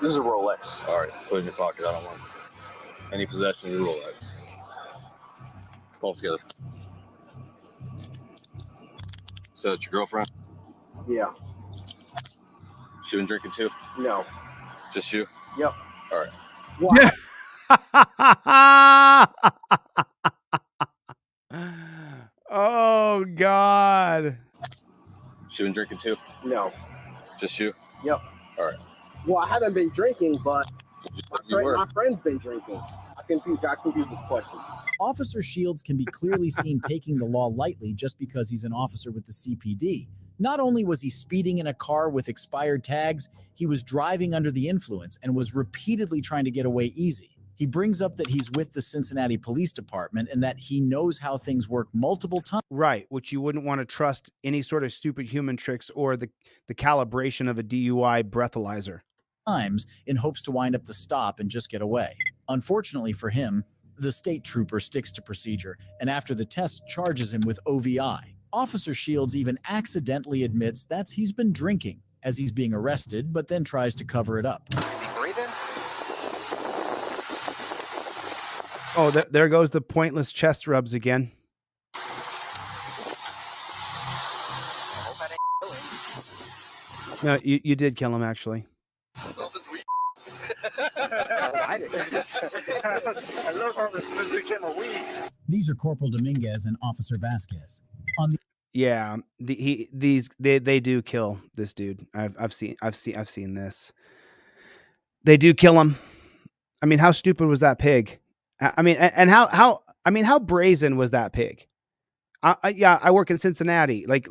This is a Rolex. All right. Put it in your pocket. I don't want any possession of your Rolex. Palms together. So that's your girlfriend? Yeah. She been drinking too? No. Just you? Yep. All right. Why? Oh, God. She been drinking too? No. Just you? Yep. All right. Well, I haven't been drinking, but You said you were. my friend's been drinking. I confused with the question. Officer Shields can be clearly seen taking the law lightly just because he's an officer with the CPD. Not only was he speeding in a car with expired tags, he was driving under the influence and was repeatedly trying to get away easy. He brings up that he's with the Cincinnati Police Department and that he knows how things work multiple times. Right, which you wouldn't want to trust any sort of stupid human tricks or the calibration of a DUI breathalyzer. Times in hopes to wind up the stop and just get away. Unfortunately for him, the state trooper sticks to procedure and after the test charges him with OVI. Officer Shields even accidentally admits that he's been drinking as he's being arrested, but then tries to cover it up. Is he breathing? Oh, there goes the pointless chest rubs again. No, you did kill him, actually. I love how this became a weed. These are Corporal Dominguez and Officer Vasquez. On the Yeah, they do kill this dude. I've seen this. They do kill him. I mean, how stupid was that pig? I mean, and how brazen was that pig? I work in Cincinnati. Like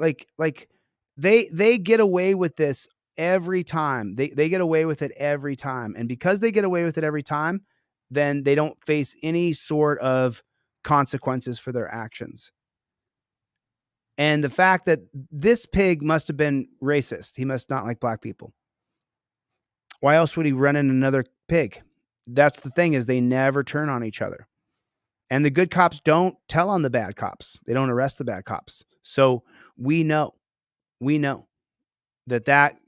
they get away with this every time. They get away with it every time, and because they get away with it every time, then they don't face any sort of consequences for their actions. And the fact that this pig must have been racist. He must not like black people. Why else would he run in another pig? That's the thing, is they never turn on each other. And the good cops don't tell on the bad cops. They don't arrest the bad cops. So we know that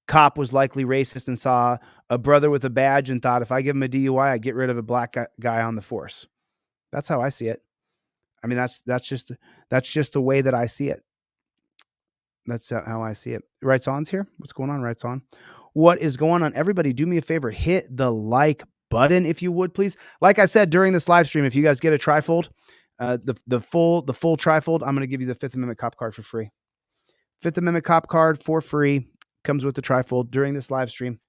cop was likely racist and saw a brother with a badge and thought, if I give him a DUI, I get rid of a black guy on the force. That's how I see it. I mean, that's just the way that I see it. That's how I see it. Rights On's here. What's going on, Rights On? What is going on? Everybody, do me a favor. Hit the like button if you would, please. Like I said during this live stream, if you guys get a trifold, the full trifold, I'm going to give you the Fifth Amendment cop card for free. Fifth Amendment cop card for free comes with the trifold during this live stream.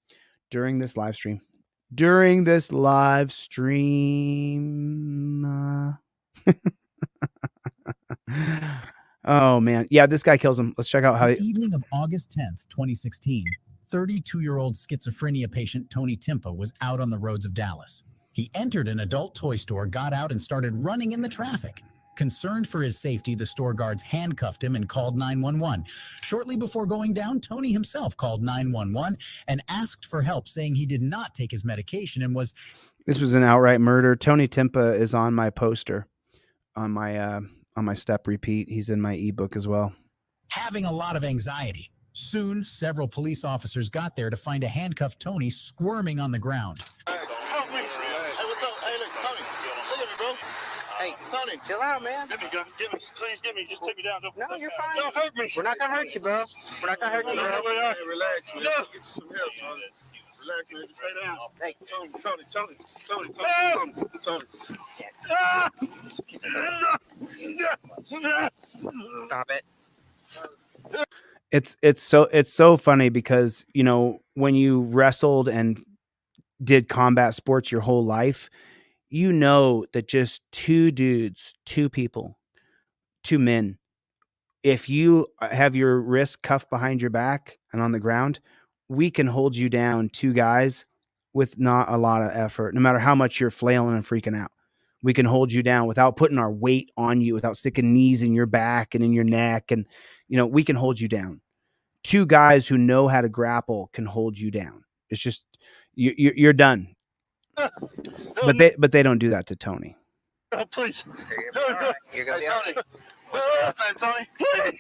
Oh man, yeah, this guy kills him. Let's check out how. The evening of August 10th, 2016, 32-year-old schizophrenia patient Tony Timpa was out on the roads of Dallas. He entered an adult toy store, got out, and started running in the traffic. Concerned for his safety, the store guards handcuffed him and called 911. Shortly before going down, Tony himself called 911 and asked for help, saying he did not take his medication and was... This was an outright murder. Tony Timpa is on my poster, on my step repeat. He's in my ebook as well. Having a lot of anxiety. Soon, several police officers got there to find a handcuffed Tony squirming on the ground. Hey, Tony, chill out, man. Give me, please give me. Just take me down. No, you're fine. Don't hurt me. We're not gonna hurt you, bro. We're not gonna hurt you, bro. Hey, relax, man. No. Get you some help, Tony. Relax, man. Just stay down. Hey, Tony. Stop it. It's so funny because, you know, when you wrestled and did combat sports your whole life, you know that just two dudes, two people, two men, if you have your wrist cuffed behind your back and on the ground, we can hold you down, two guys, with not a lot of effort, no matter how much you're flailing and freaking out. We can hold you down without putting our weight on you, without sticking knees in your back and in your neck. And, you know, we can hold you down. Two guys who know how to grapple can hold you down. It's just, you're done. But they don't do that to Tony. Oh, please. You're gonna be all right. Tony?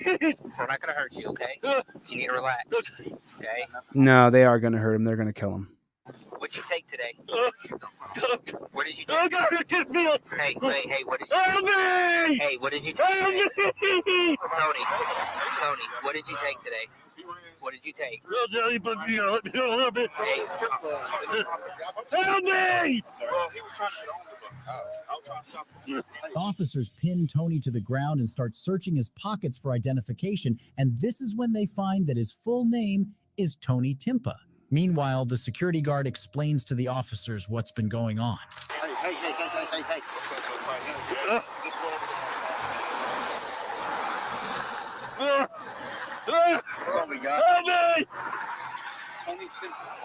Please. We're not gonna hurt you, okay? You need to relax. Okay? No, they are going to hurt him. They're going to kill him. What'd you take today? What did you take? Hey, what did you Help me! Hey, what did you take today? Tony, what did you take today? What did you take? I'll tell you, but you know, a little bit. Hey, Help me! Officers pin Tony to the ground and start searching his pockets for identification, and this is when they find that his full name is Tony Timpa. Meanwhile, the security guard explains to the officers what's been going on. Hey. That's all we got. Tony Timpa.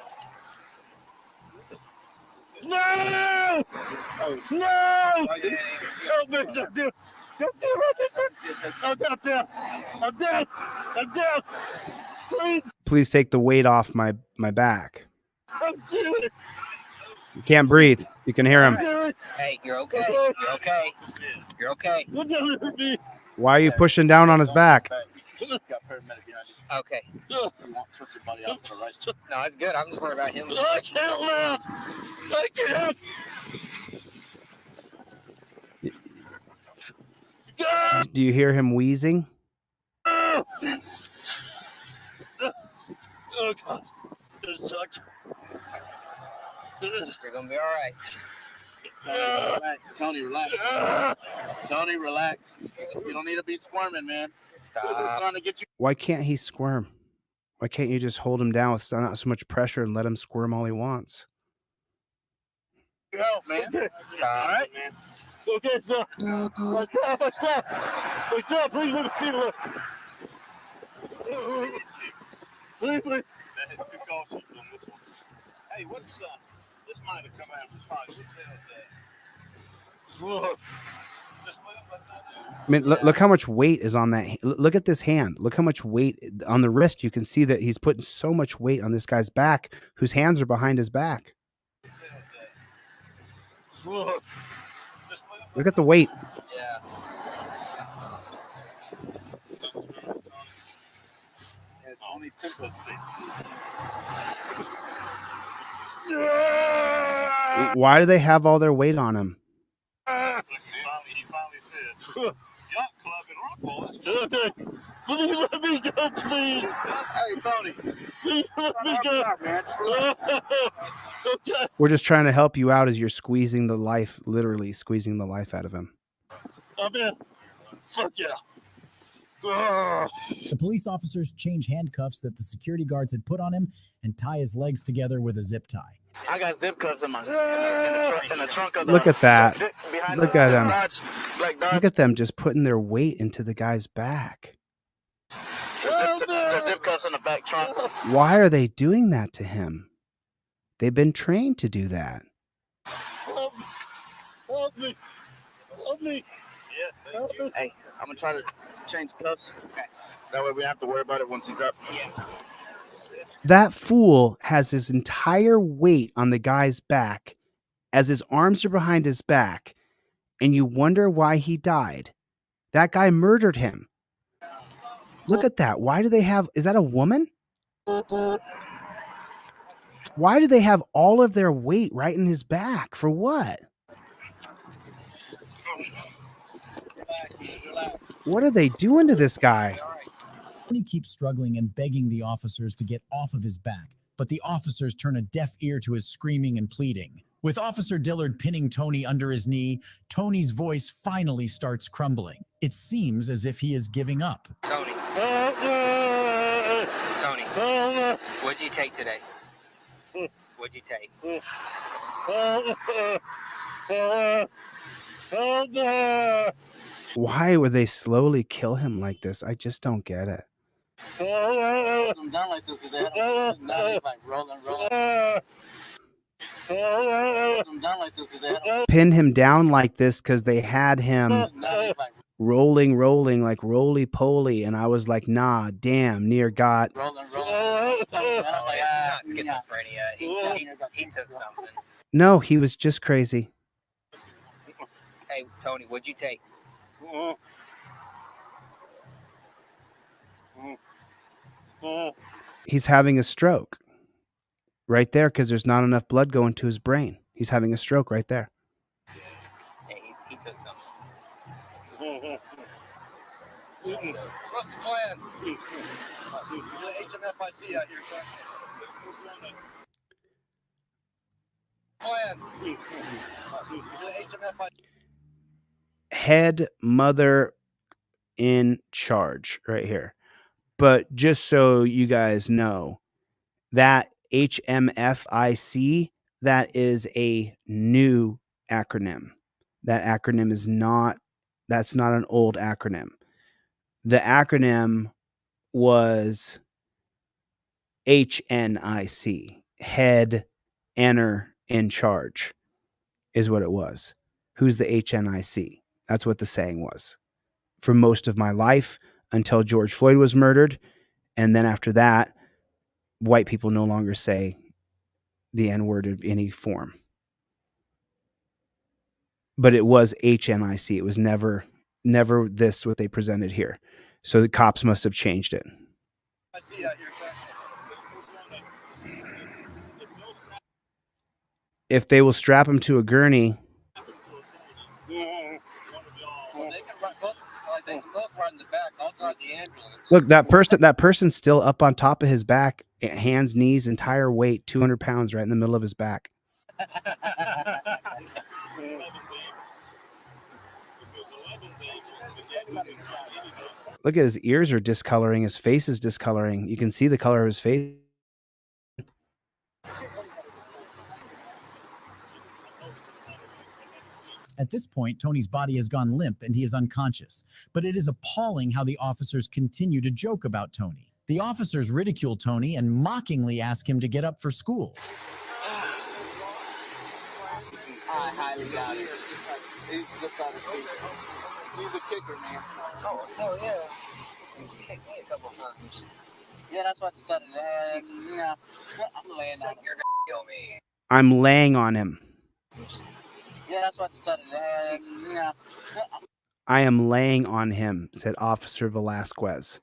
No! No! Help me! Don't do it! I'm down! Please take the weight off my back. I'm doing it! You can't breathe. You can hear him. Hey, you're okay. You're okay. Why are you pushing down on his back? Okay. You won't twist your body out, right? No, it's good. I'm just worried about him. I can't live! I can't! Do you hear him wheezing? Oh, God. This sucks. You're going to be all right. Tony, relax. Tony, relax. You don't need to be squirming, man. Stop. We're trying to get you. Why can't he squirm? Why can't you just hold him down with not so much pressure and let him squirm all he wants? Help, man. Stop. All right, man. Okay, sir. Stop. Please let me feel it. Please. That has 2 call sheets on this one. Hey, what's this might have come out of his pocket. What the hell is that? I mean, look how much weight is on that. Look at this hand. Look how much weight on the wrist. You can see that he's putting so much weight on this guy's back, whose hands are behind his back. Look at the weight. Yeah. Tony Timpa's seat. Why do they have all their weight on him? He finally said, Yacht Club in Rockville. Please let me go, please. Hey, Tony. Please let me go. Man. Okay. We're just trying to help you out as you're squeezing the life, literally squeezing the life out of him. I'm in. Fuck yeah. The police officers change handcuffs that the security guards had put on him and tie his legs together with a zip tie. I got zip cuffs in the trunk of the. Look at that. Look at them. Look at them just putting their weight into the guy's back. There's zip cuffs in the back trunk. Why are they doing that to him? They've been trained to do that. Help me. Yeah, thank you. Hey, I'm gonna try to change cuffs. Okay. That way we don't have to worry about it once he's up. Yeah. That fool has his entire weight on the guy's back as his arms are behind his back, and you wonder why he died. That guy murdered him. Look at that. Why do they have... Is that a woman? Why do they have all of their weight right in his back? For what? What are they doing to this guy? Tony keeps struggling and begging the officers to get off of his back, but the officers turn a deaf ear to his screaming and pleading. With Officer Dillard pinning Tony under his knee, Tony's voice finally starts crumbling. It seems as if he is giving up. Tony, what'd you take today? What'd you take? Why would they slowly kill him like this? I just don't get it. I'm down like this because they had him sitting down. He's like rolling. I'm down like this because they had him. Pin him down like this because they had him rolling like roly-poly. And I was like, nah, damn, near got... Rolling. This is not schizophrenia. He took something. No, he was just crazy. Hey, Tony, what'd you take? He's having a stroke right there because there's not enough blood going to his brain. He's having a stroke right there. Hey, he took something. So what's the plan? The HMFIC out here, son. Plan. The HMFIC. Head mother in charge right here. But just so you guys know, That HMFIC, that is a new acronym. That acronym is not, that's not an old acronym. The acronym was HNIC, head, enter, in charge, is what it was. Who's the HNIC? That's what the saying was for most of my life until George Floyd was murdered. And then after that, white people no longer say the N-word in any form. But it was HNIC. It was never this what they presented here. So the cops must have changed it. I see that here, sir. If they will strap him to a gurney. Well, they can both run the back outside the ambulance. Look, that person's still up on top of his back, hands, knees, entire weight, 200 pounds right in the middle of his back. Look at his ears are discoloring. His face is discoloring. You can see the color of his face. At this point, Tony's body has gone limp and he is unconscious. But it is appalling how the officers continue to joke about Tony. The officers ridicule Tony and mockingly ask him to get up for school. I highly doubt it. He's a kicker, man. Oh yeah. He kicked me a couple times. Yeah, that's what I decided to have. Yeah. I'm laying on him. You're gonna kill me. I'm laying on him. Yeah, that's what I decided to have. Yeah. I am laying on him, said Officer Velasquez.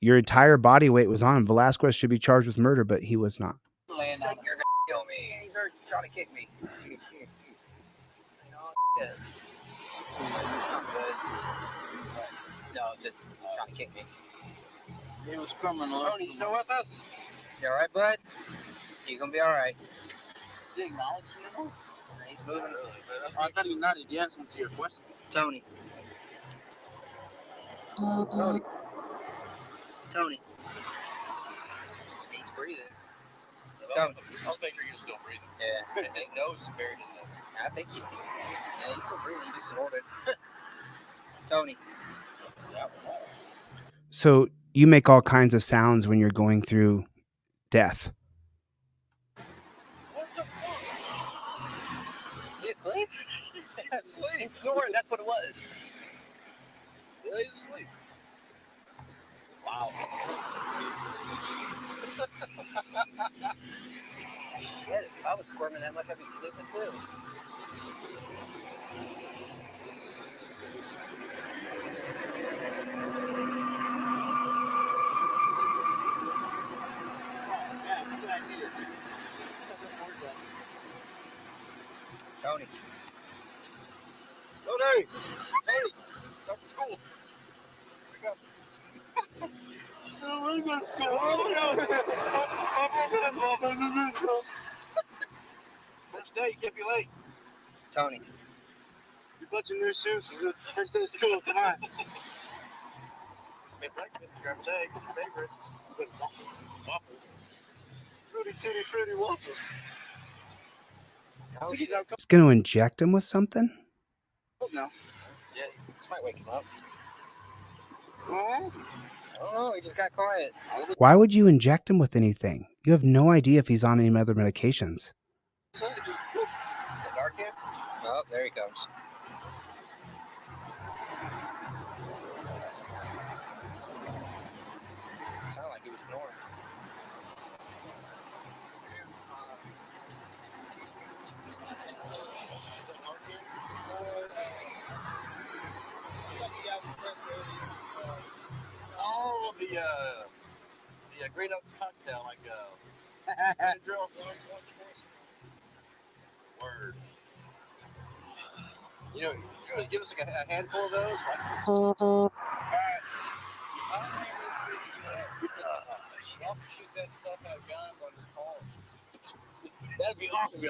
Your entire body weight was on him. Velasquez should be charged with murder, but he was not. Laying on him. You're gonna kill me. He's trying to kick me. Yeah. No, just trying to kick me. He was criminal. Tony, you still with us? You alright, bud? You gonna be alright. Is he acknowledged you? He's moving. I thought he nodded yes to your question. Tony. Tony. He's breathing. Tony. I'll make sure you're still breathing. Yeah. His nose is buried in there. I think he's still breathing. He just snorted. Tony. So you make all kinds of sounds when you're going through death. What the fuck? Is he asleep? He's snoring. That's what it was. Yeah, he's asleep. Wow. Shit, if I was squirming that much, I'd be sleeping too. Tony. Tony! Tony! Come to school. Wake up. First day, you can't be late. Tony. You bought your new shoes for the first day of school. Come on. Made breakfast, grab eggs, your favorite. Waffles. Waffles. Fruity Tooty Fruity Waffles. He's going to inject him with something? No. Yeah, this might wake him up. Oh, he just got quiet. Why would you inject him with anything? You have no idea if he's on any other medications. The dark kid? Oh, there he comes. Sounded like he was snoring. Oh, the Green Oaks cocktail, like drill. Word. You know, if you would give us like a handful of those, right? Alright. Shoot that stuff out of guns on your car. That'd be awesome.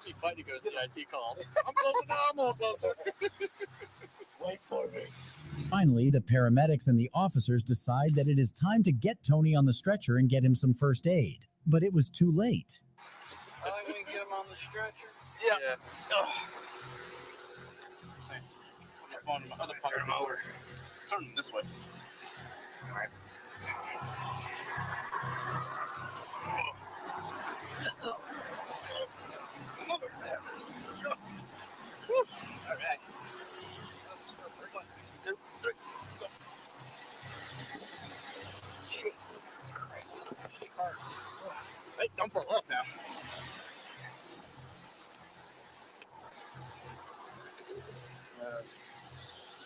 You fight to go to CIT calls. I'm closer now. I'm all closer. Wait for me. Finally, the paramedics and the officers decide that it is time to get Tony on the stretcher and get him some first aid. But it was too late. I think we can get him on the stretcher. Yeah. What's up on my other pocket? Turn him over. Turn him this way. All right. All right. 1, 2, 3, go. Jesus Christ. Hey, don't fall off now.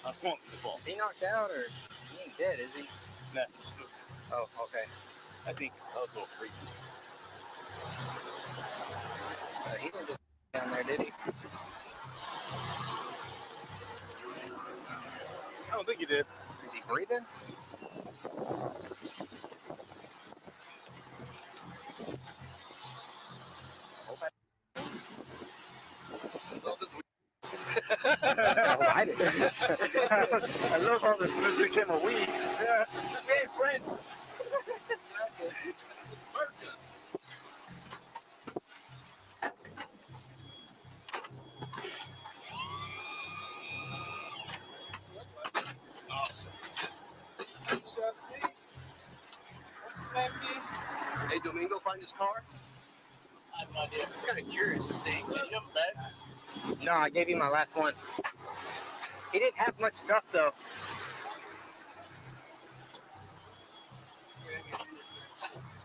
I'm going to fall. Is he knocked out or he ain't dead, is he? Nah, Oh, okay. I think I was a little freaky. He didn't just down there, did he? I don't think he did. Is he breathing? I love how this became a weed. Yeah. Hey, friends. Awesome. Hey, Domingo, find his car? I have no idea. I'm kind of curious to see. You have a bag? No, I gave you my last one. He didn't have much stuff, though.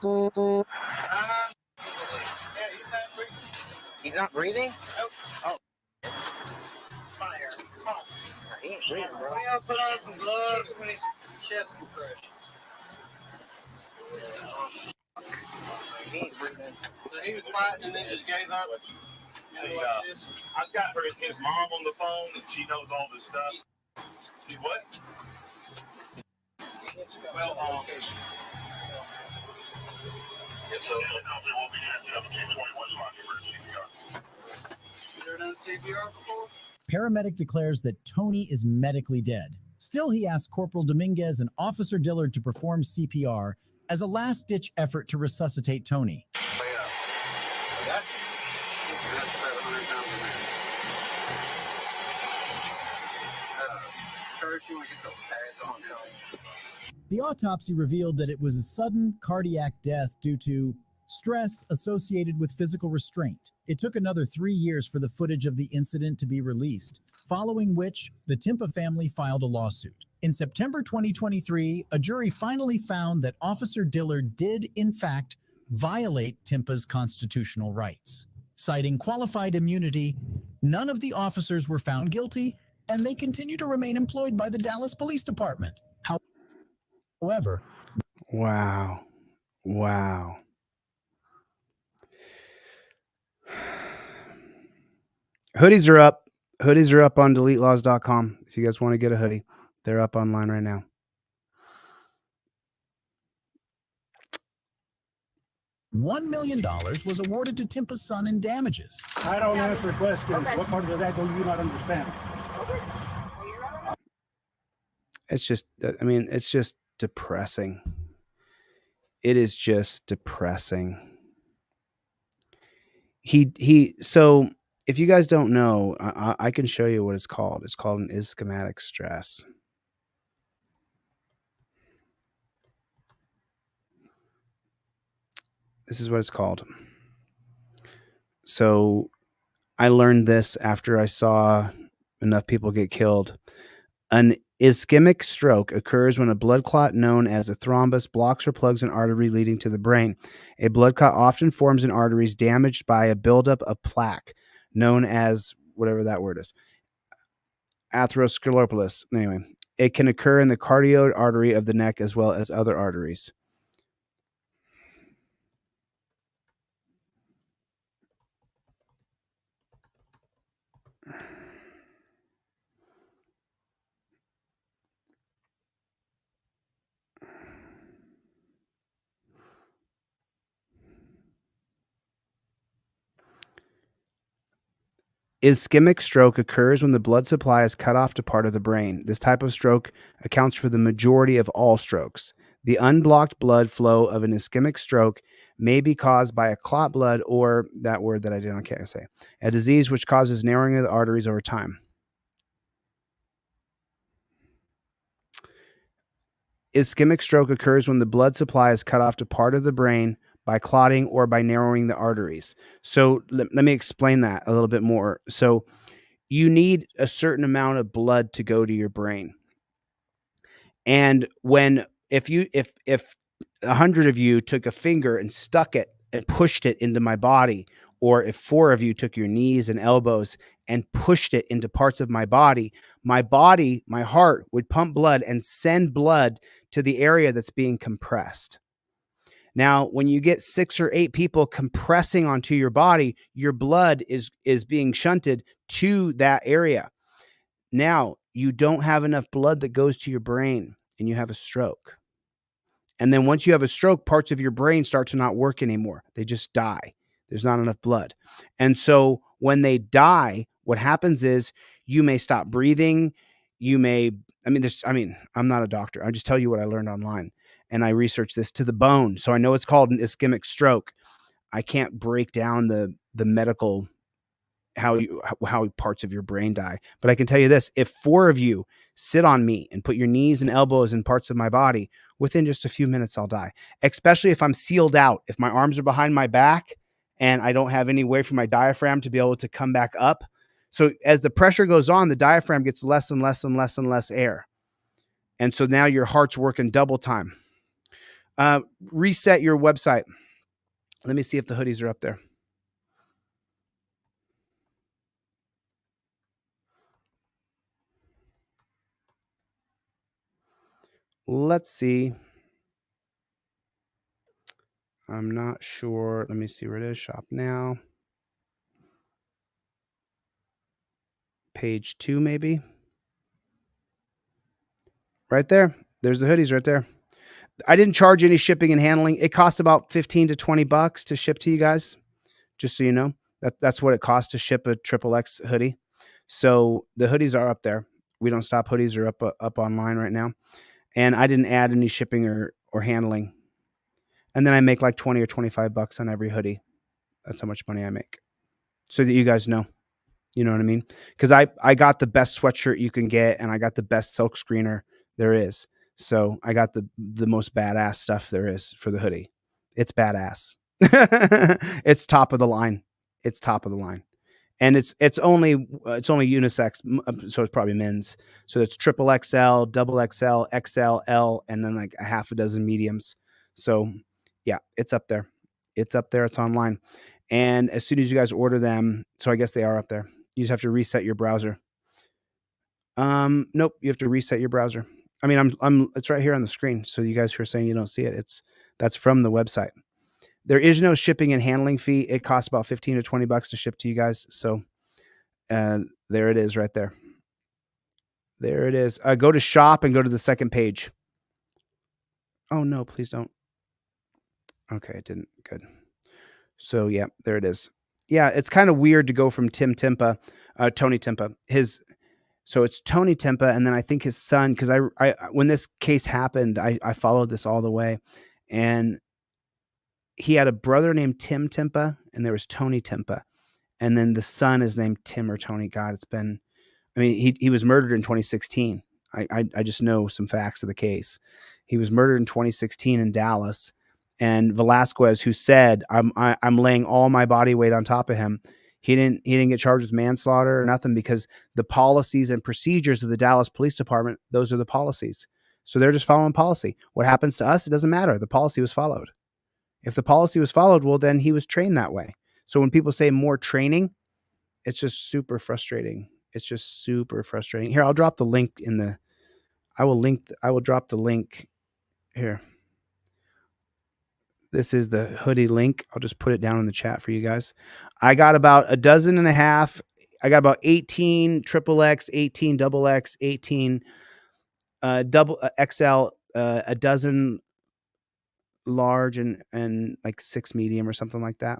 Yeah, He's not breathing? Nope. Oh. Fire. Come on. He ain't breathing, bro. We gotta put on some gloves when he's chest compression. He ain't breathing. So he was fighting and then just gave up. Hey, I've got his mom on the phone, and she knows all this stuff. She's what? Well, so there won't be You ever done CPR before? Paramedic declares that Tony is medically dead. Still, he asks Corporal Dominguez and Officer Dillard to perform CPR as a last-ditch effort to resuscitate Tony. That's about 100 pounds a man. Courage, you want to get those pads on now. The autopsy revealed that it was a sudden cardiac death due to stress associated with physical restraint. It took another 3 years for the footage of the incident to be released, following which the Timpa family filed a lawsuit. In September 2023, a jury finally found that Officer Dillard did, in fact, violate Timpa's constitutional rights. Citing qualified immunity, none of the officers were found guilty, and they continue to remain employed by the Dallas Police Department. However, Wow. Hoodies are up. Hoodies are up on deletelaws.com. If you guys want to get a hoodie, they're up online right now. $1 million was awarded to Timpa's son in damages. I don't answer questions. Okay. What part of that do you not understand? It's just, I mean, it's just depressing. It is just depressing. So if you guys don't know, I can show you what it's called. It's called an ischemic stress. This is what it's called. So I learned this after I saw enough people get killed. An ischemic stroke occurs when a blood clot known as a thrombus blocks or plugs an artery leading to the brain. A blood clot often forms in arteries damaged by a buildup of plaque known as whatever that word is, atherosclerosis. Anyway, it can occur in the carotid artery of the neck as well as other arteries. Ischemic stroke occurs when the blood supply is cut off to part of the brain. This type of stroke accounts for the majority of all strokes. The unblocked blood flow of an ischemic stroke may be caused by a clot blood or that word that I can't say, a disease which causes narrowing of the arteries over time. Ischemic stroke occurs when the blood supply is cut off to part of the brain by clotting or by narrowing the arteries. So let me explain that a little bit more. So you need a certain amount of blood to go to your brain. And if 100 of you took a finger and stuck it and pushed it into my body, or if 4 of you took your knees and elbows and pushed it into parts of my body, my heart would pump blood and send blood to the area that's being compressed. Now, when you get 6 or 8 people compressing onto your body, your blood is being shunted to that area. Now, you don't have enough blood that goes to your brain and you have a stroke. And then once you have a stroke, parts of your brain start to not work anymore. They just die. There's not enough blood. And so when they die, what happens is you may stop breathing. I'm not a doctor. I just tell you what I learned online. And I researched this to the bone. So I know it's called an ischemic stroke. I can't break down the medical how parts of your brain die. But I can tell you this, if 4 of you sit on me and put your knees and elbows in parts of my body, within just a few minutes, I'll die. Especially if I'm sealed out, if my arms are behind my back and I don't have any way for my diaphragm to be able to come back up. So as the pressure goes on, the diaphragm gets less and less and less and less air. And so now your heart's working double time. Reset your website. Let me see if the hoodies are up there. Let's see. I'm not sure. Let me see where it is. Shop now. Page 2, maybe. Right there. There's the hoodies right there. I didn't charge any shipping and handling. It costs about $15 to $20 to ship to you guys. Just so you know, that's what it costs to ship a XXX hoodie. So the hoodies are up there. We Don't Stop hoodies are up online right now. And I didn't add any shipping or handling. And then I make like 20 or $25 on every hoodie. That's how much money I make. So that you guys know. You know what I mean? Because I got the best sweatshirt you can get, and I got the best silk screener there is. So I got the most badass stuff there is for the hoodie. It's badass. It's top of the line. It's top of the line. And it's only unisex, so it's probably men's. So it's triple XL, double XL, XL, L, and then like a half a dozen mediums. So yeah, it's up there. It's up there. It's online. And as soon as you guys order them, so I guess they are up there. You just have to reset your browser. Nope, you have to reset your browser. I mean, it's right here on the screen. So you guys who are saying you don't see it, that's from the website. There is no shipping and handling fee. It costs about $15 to $20 to ship to you guys. So there it is right there. There it is. Go to shop and go to the second page. Oh, no, please don't. Okay, it didn't. Good. So, yeah, there it is. Yeah, it's kind of weird to go from Tony Timpa. So it's Tony Timpa, and then I think his son, because I when this case happened, I followed this all the way, and he had a brother named Tim Timpa, and there was Tony Timpa, and then the son is named Tim or Tony. God, he was murdered in 2016. I just know some facts of the case. He was murdered in 2016 in Dallas, and Velasquez, who said I'm laying all my body weight on top of him. He didn't get charged with manslaughter or nothing because the policies and procedures of the Dallas Police Department, those are the policies. So they're just following policy. What happens to us, it doesn't matter. The policy was followed. If the policy was followed, well, then he was trained that way. So when people say more training, it's just super frustrating. It's just super frustrating. Here, I'll drop the link I will drop the link here. This is the hoodie link. I'll just put it down in the chat for you guys. I got about a dozen and a half. I got about 18 XXX, 18 XX, 18 double XL, a dozen large, and like 6 medium or something like that.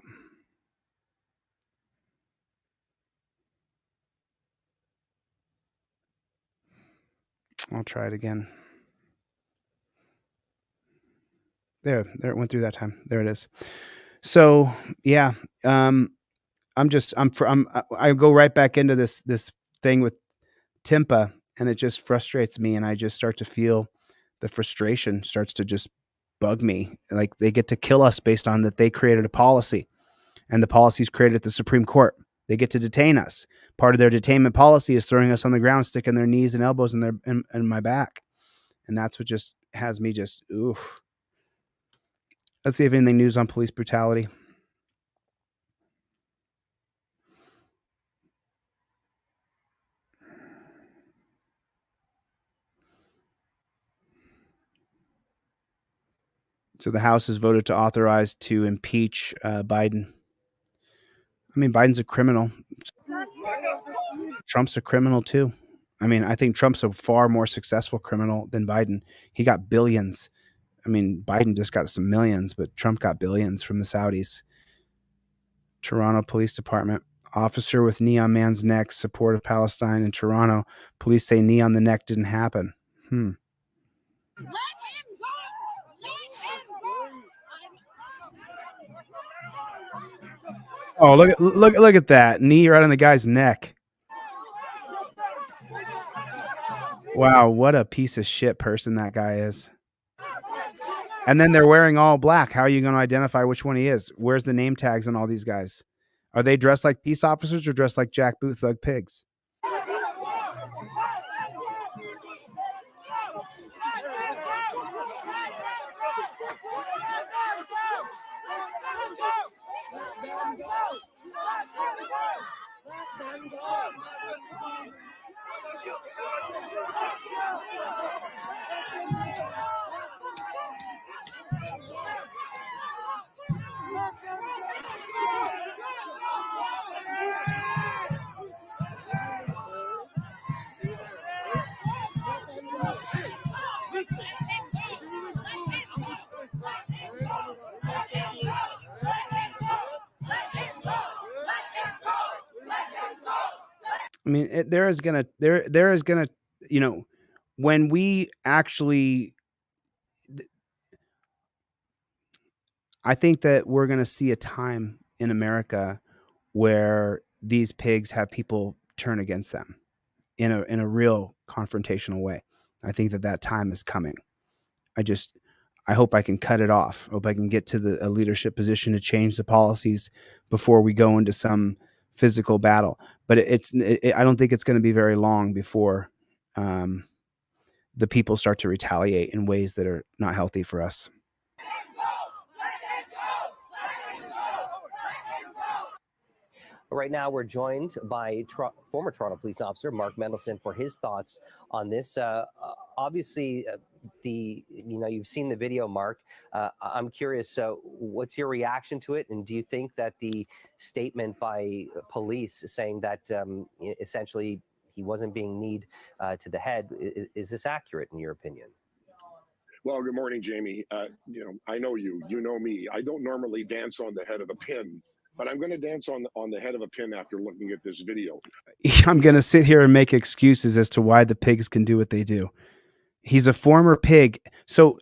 I'll try it again. There it went through that time. There it is. So yeah, I go right back into this thing with Timpa, and it just frustrates me, and I just start to feel the frustration starts to just bug me. Like they get to kill us based on that they created a policy, and the policy's created at the Supreme Court. They get to detain us. Part of their detainment policy is throwing us on the ground, sticking their knees and elbows in my back, and that's what just has me just oof. Let's see if anything news on police brutality. So the House has voted to authorize to impeach Biden. I mean, Biden's a criminal. Trump's a criminal too. I mean, I think Trump's a far more successful criminal than Biden. He got billions. I mean, Biden just got some millions, but Trump got billions from the Saudis. Toronto Police Department. Officer with knee on man's neck, support of Palestine in Toronto. Police say knee on the neck didn't happen. Let him go! Oh, look at that. Knee right on the guy's neck. Wow, what a piece of shit person that guy is. And then they're wearing all black. How are you going to identify which one he is? Where's the name tags on all these guys? Are they dressed like peace officers or dressed like jackboot thug pigs? I mean, there is gonna, you know, when we actually, I think that we're gonna see a time in America where these pigs have people turn against them in a real confrontational way. I think that time is coming. I hope I can cut it off. I hope I can get to a leadership position to change the policies before we go into some physical battle. But I don't think it's going to be very long before the people start to retaliate in ways that are not healthy for us. Right now, we're joined by former Toronto police officer Mark Mendelson for his thoughts on this. Obviously, you've seen the video, Mark. I'm curious, what's your reaction to it? And do you think that the statement by police saying that essentially he wasn't being kneed to the head, is this accurate in your opinion? Well, good morning, Jamie. I know you. You know me. I don't normally dance on the head of a pin, but I'm going to dance on the head of a pin after looking at this video. I'm going to sit here and make excuses as to why the pigs can do what they do. He's a former pig. So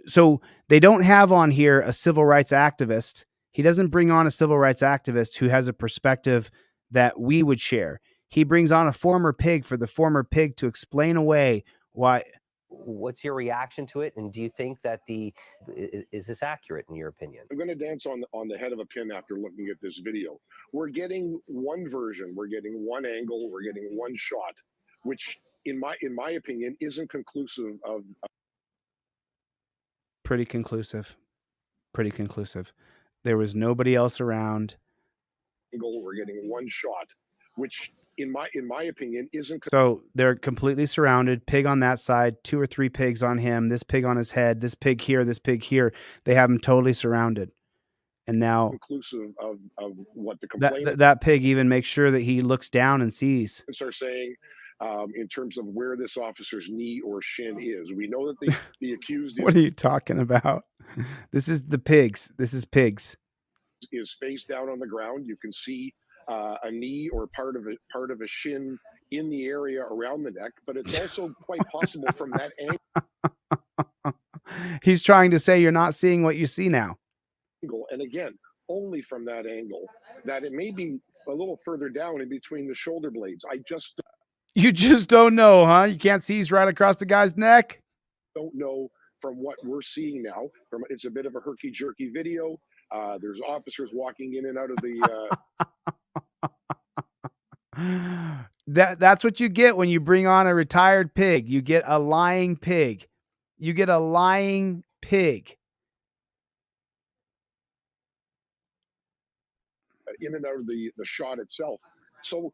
they don't have on here a civil rights activist. He doesn't bring on a civil rights activist who has a perspective that we would share. He brings on a former pig for the former pig to explain away why. What's your reaction to it? And do you think that is this accurate in your opinion? I'm going to dance on the head of a pin after looking at this video. We're getting one version. We're getting one angle. We're getting one shot, which in my opinion isn't conclusive of. Pretty conclusive. There was nobody else around. We're getting one shot, which in my opinion isn't. So they're completely surrounded. Pig on that side, 2 or 3 pigs on him. This pig on his head. This pig here. This pig here. They have him totally surrounded. And now conclusive of what the complaint. That pig even makes sure that he looks down and sees. Are saying in terms of where this officer's knee or shin is. We know that the accused. What are you talking about? This is the pigs. This is pigs. Is face down on the ground. You can see a knee or part of a shin in the area around the neck, but it's also quite possible from that angle. He's trying to say you're not seeing what you see now. And again, only from that angle, that it may be a little further down in between the shoulder blades. You just don't know, huh? You can't see he's right across the guy's neck. Don't know from what we're seeing now. It's a bit of a herky-jerky video. There's officers walking in and out of the... That's what you get when you bring on a retired pig. You get a lying pig. You get a lying pig. In and out of the shot itself. So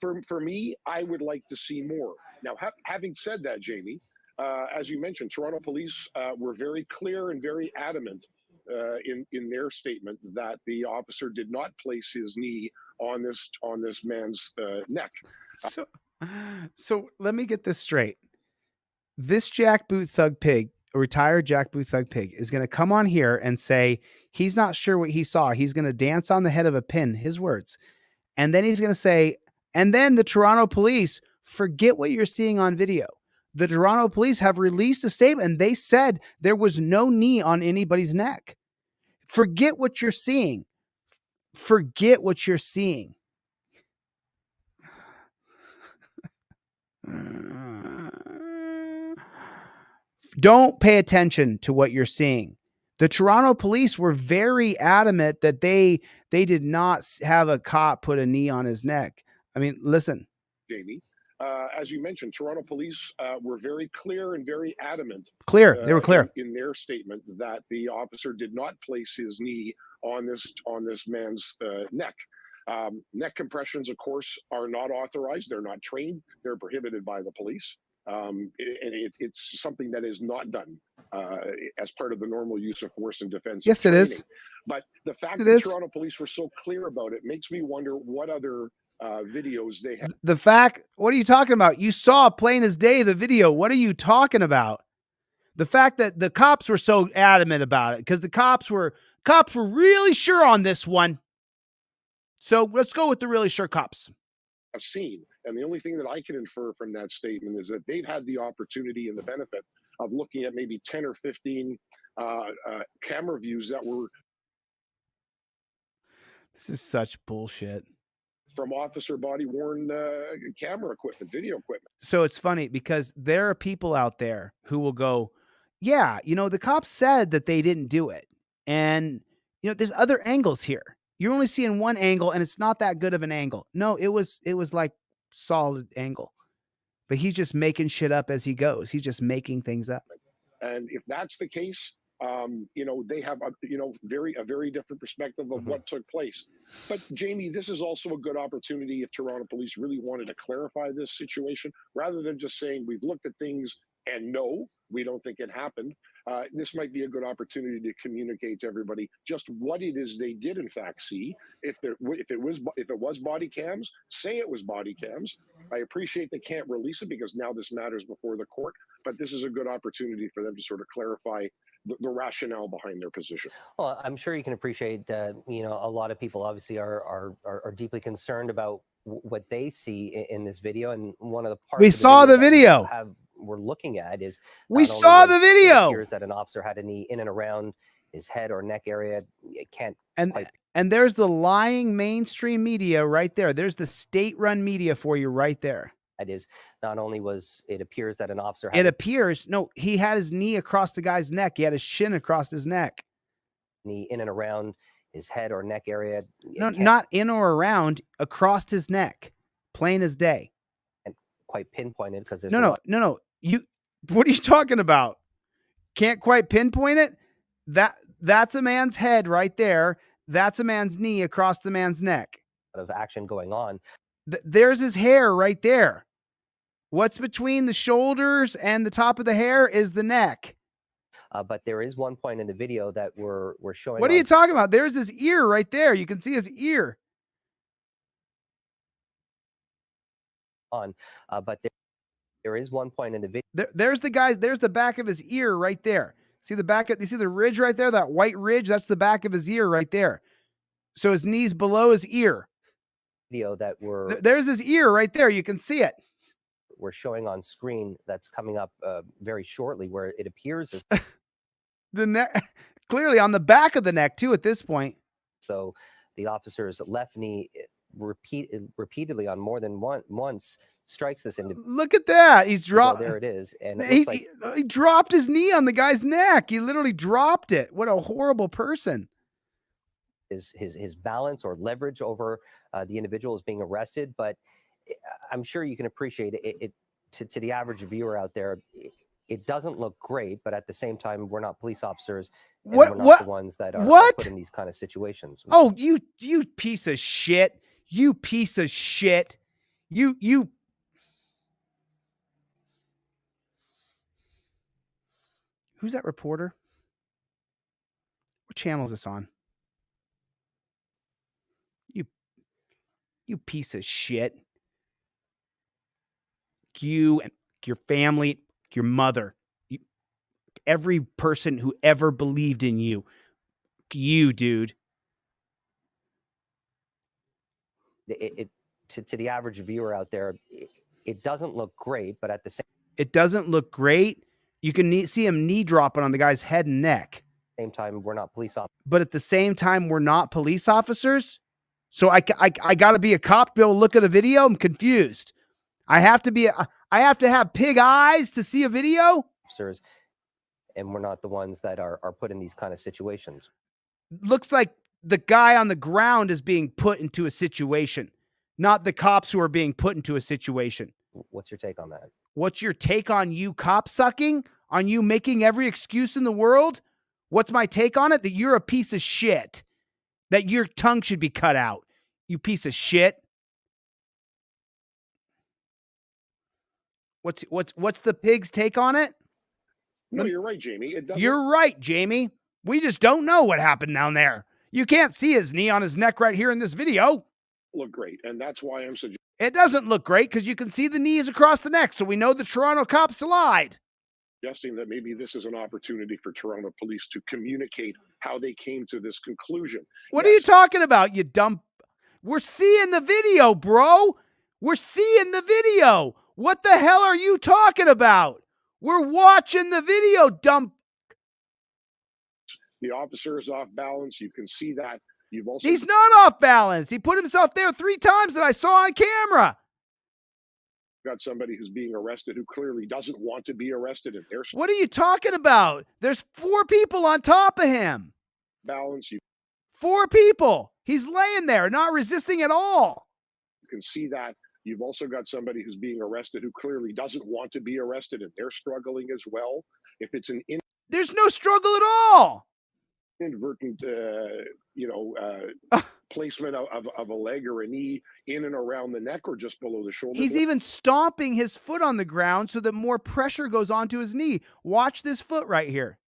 for me, I would like to see more. Now, having said that, Jamie, as you mentioned, Toronto police were very clear and very adamant in their statement that the officer did not place his knee on this man's neck. So let me get this straight. This jackboot thug pig, a retired jackboot thug pig, is going to come on here and say he's not sure what he saw. He's going to dance on the head of a pin, his words. And then he's going to say, and then the Toronto police, forget what you're seeing on video. The Toronto police have released a statement and they said there was no knee on anybody's neck. Forget what you're seeing. Forget what you're seeing. Don't pay attention to what you're seeing. The Toronto police were very adamant that they did not have a cop put a knee on his neck. I mean, listen. Jamie, as you mentioned, Toronto police were very clear and very adamant. They were clear in their statement that the officer did not place his knee on this man's neck. Neck compressions, of course, are not authorized. They're not trained. They're prohibited by the police. It's something that is not done as part of the normal use of force in defense. Yes, it is. But the fact that the Toronto police were so clear about it makes me wonder what other videos they have. The fact, what are you talking about? You saw plain as day the video. What are you talking about? The fact that the cops were so adamant about it because the cops were really sure on this one. So let's go with the really sure cops. I've seen. And the only thing that I can infer from that statement is that they've had the opportunity and the benefit of looking at maybe 10 or 15 camera views that were. This is such bullshit. From officer body worn camera equipment, video equipment. So it's funny because there are people out there who will go, yeah, the cops said that they didn't do it. And, there's other angles here. You're only seeing one angle and it's not that good of an angle. No, it was like solid angle, but he's just making shit up as he goes. He's just making things up. And if that's the case, they have a very different perspective of what took place. But Jamie, this is also a good opportunity if Toronto police really wanted to clarify this situation, rather than just saying we've looked at things and no, we don't think it happened. This might be a good opportunity to communicate to everybody just what it is they did in fact see. If it was body cams, say it was body cams. I appreciate they can't release it because now this matters before the court, but this is a good opportunity for them to sort of clarify the rationale behind their position. Well, I'm sure you can appreciate that. A lot of people obviously are deeply concerned about what they see in this video, and one of the parts we saw the video we're looking at is we saw the video. It appears that an officer had a knee in and around his head or neck area. It can't. And there's the lying mainstream media right there. There's the state-run media for you right there. That is, not only was it appears that an officer he had his knee across the guy's neck. He had his shin across his neck. Knee in and around his head or neck area. No, not in or around, across his neck. Plain as day. And quite pinpointed because there's no. What are you talking about? Can't quite pinpoint it? That's a man's head right there. That's a man's knee across the man's neck. Of action going on. There's his hair right there. What's between the shoulders and the top of the hair is the neck. But there is one point in the video that we're showing. What are you talking about? There's his ear right there. You can see his ear. But there is one point in the video. There's the back of his ear right there. See the back of, you see the ridge right there? That white ridge, that's the back of his ear right there. So his knee's below his ear. video that there's his ear right there. You can see it. We're showing on screen that's coming up very shortly, where it appears as the neck, clearly on the back of the neck too at this point. So the officer's left knee repeatedly on more than once strikes this individual. Look at that. He's dropped. There it is. And it he, looks like he dropped his knee on the guy's neck. He literally dropped it. What a horrible person. His balance or leverage over the individual is being arrested, but I'm sure you can appreciate it. To the average viewer out there, it doesn't look great, but at the same time, we're not police officers. And we're not the ones that are put in these kind of situations. Oh, you piece of shit. You piece of shit. You. Who's that reporter? What channel is this on? You piece of shit. You and your family, your mother, every person who ever believed in you. You, dude. To the average viewer out there, it doesn't look great, but at the it doesn't look great. You can see him knee dropping on the guy's head and neck. Same time, we're not police officers. But at the same time, we're not police officers. So I got to be a cop to be able to look at a video. I'm confused. I have to have pig eyes to see a video. Officers, and we're not the ones that are put in these kind of situations. Looks like the guy on the ground is being put into a situation, not the cops who are being put into a situation. What's your take on that? What's your take on you cop sucking? On you making every excuse in the world? What's my take on it? That you're a piece of shit. That your tongue should be cut out. You piece of shit. What's the pig's take on it? No, you're right, Jamie. You're right, Jamie. We just don't know what happened down there. You can't see his knee on his neck right here in this video. Look great, and that's why I'm suggesting. It doesn't look great because you can see the knees across the neck, so we know the Toronto cops lied. Suggesting that maybe this is an opportunity for Toronto police to communicate how they came to this conclusion. What are you talking about, you dumb? We're seeing the video, bro. We're seeing the video. What the hell are you talking about? We're watching the video, dumb. The officer is off balance. You can see that. You've also He's not off balance. He put himself there 3 times that I saw on camera. got somebody who's being arrested who clearly doesn't want to be arrested. And there's What are you talking about? There's 4 people on top of him. Balance. You 4 people. He's laying there, not resisting at all. can see that. You've also got somebody who's being arrested who clearly doesn't want to be arrested, and they're struggling as well. If it's an there's no struggle at all. Inadvertent, placement of a leg or a knee in and around the neck or just below the shoulder. He's even stomping his foot on the ground so that more pressure goes onto his knee. Watch this foot right here.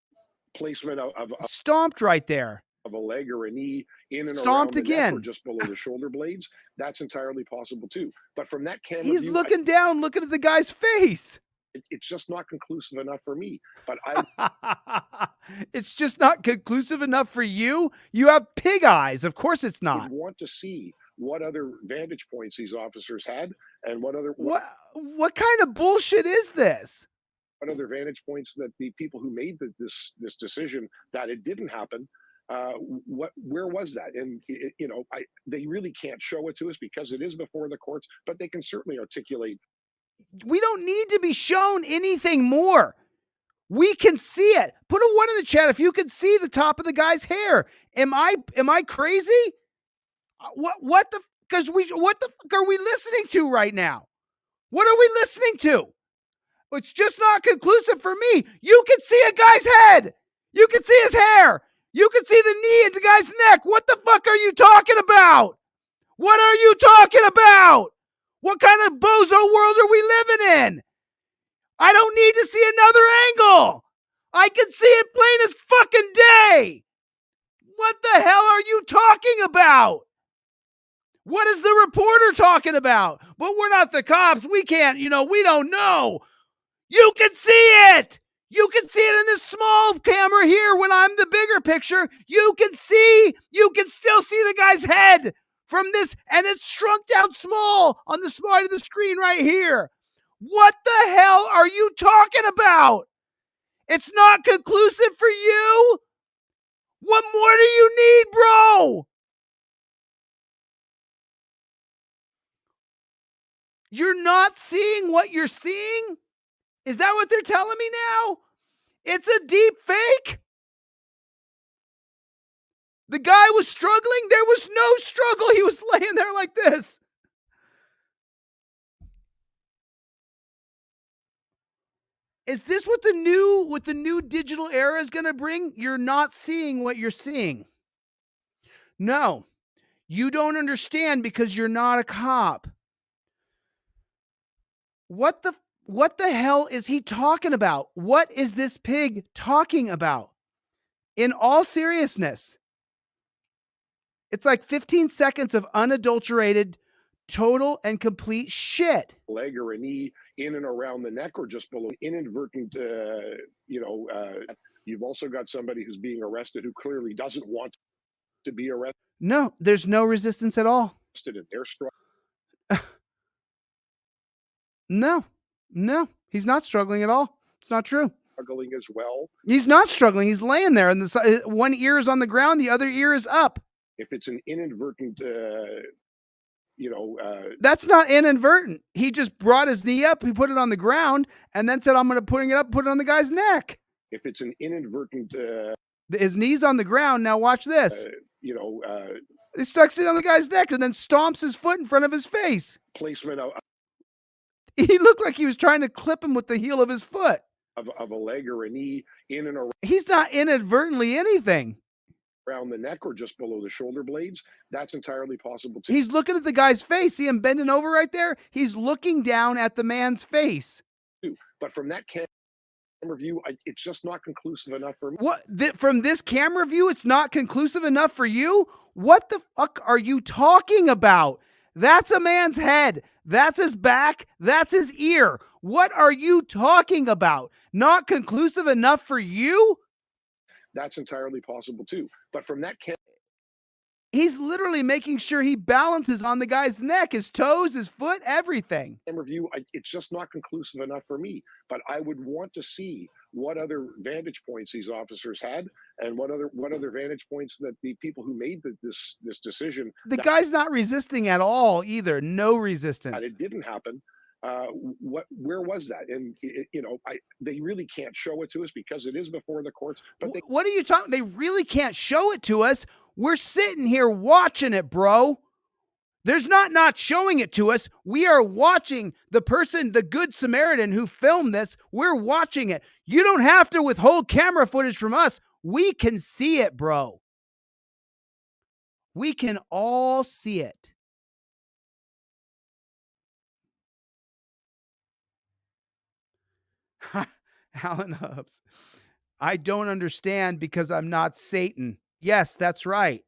Placement of stomped right there. Of a leg or a knee in and stomped around the again neck or just below the shoulder blades. That's entirely possible too. But from that camera he's view, looking down, looking at the guy's face. It's just not conclusive enough for me. But it's just not conclusive enough for you. You have pig eyes. Of course, it's not. I want to see what other vantage points these officers had, and what kind of bullshit is this? What other vantage points that the people who made this decision that it didn't happen. Where was that? And they really can't show it to us because it is before the courts, but they can certainly articulate. We don't need to be shown anything more. We can see it. Put a 1 in the chat if you can see the top of the guy's hair. Am I crazy? What the fuck are we listening to right now? What are we listening to? It's just not conclusive for me. You can see a guy's head. You can see his hair. You can see the knee in the guy's neck. What the fuck are you talking about? What are you talking about? What kind of bozo world are we living in? I don't need to see another angle. I can see it plain as fucking day. What the hell are you talking about? What is the reporter talking about? But we're not the cops. We can't, we don't know. You can see it. You can see it in this small camera here when I'm the bigger picture. You can still see the guy's head from this, and it's shrunk down small on the side of the screen right here. What the hell are you talking about? It's not conclusive for you? What more do you need, bro? You're not seeing what you're seeing? Is that what they're telling me now? It's a deep fake? The guy was struggling? There was no struggle. He was laying there like this. Is this what the new digital era is going to bring? You're not seeing what you're seeing. No, you don't understand because you're not a cop. What the hell is he talking about? What is this pig talking about? In all seriousness, it's like 15 seconds of unadulterated, total and complete shit. Leg or a knee in and around the neck or just below. Inadvertent, you've also got somebody who's being arrested who clearly doesn't want to be arrested. No, there's no resistance at all. And they're No, he's not struggling at all. It's not true. struggling as well. He's not struggling. He's laying there, and one ear is on the ground, the other ear is up. If it's an inadvertent, that's not inadvertent. He just brought his knee up, he put it on the ground, and then said, "I'm going to put it up, put it on the guy's neck." If it's an inadvertent, his knee's on the ground. Now watch this. He stucks it on the guy's neck and then stomps his foot in front of his face. Placement of. He looked like he was trying to clip him with the heel of his foot. Of a leg or a knee in and around. He's not inadvertently anything. Around the neck or just below the shoulder blades. That's entirely possible too. He's looking at the guy's face. See him bending over right there? He's looking down at the man's face. But from that camera view, it's just not conclusive enough for me. What? From this camera view, it's not conclusive enough for you? What the fuck are you talking about? That's a man's head. That's his back. That's his ear. What are you talking about? Not conclusive enough for you? That's entirely possible too. But from that he's literally making sure he balances on the guy's neck, his toes, his foot, everything. Review, it's just not conclusive enough for me. But I would want to see what other vantage points these officers had, and what other vantage points that the people who made this decision. The guy's not resisting at all either. No resistance. It didn't happen. Where was that? And they really can't show it to us because it is before the courts. But what are you talking? They really can't show it to us. We're sitting here watching it, bro. There's not showing it to us. We are watching the person, the Good Samaritan who filmed this. We're watching it. You don't have to withhold camera footage from us. We can see it, bro. We can all see it. Alan Hubbs. I don't understand because I'm not Satan. Yes, that's right.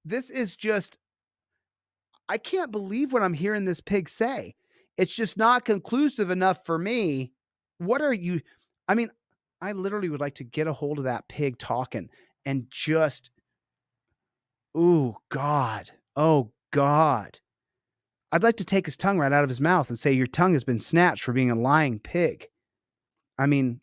This is just, I can't believe what I'm hearing this pig say. It's just not conclusive enough for me. What are you? I mean, I literally would like to get a hold of that pig talking and just, oh God. I'd like to take his tongue right out of his mouth and say, your tongue has been snatched for being a lying pig. I mean,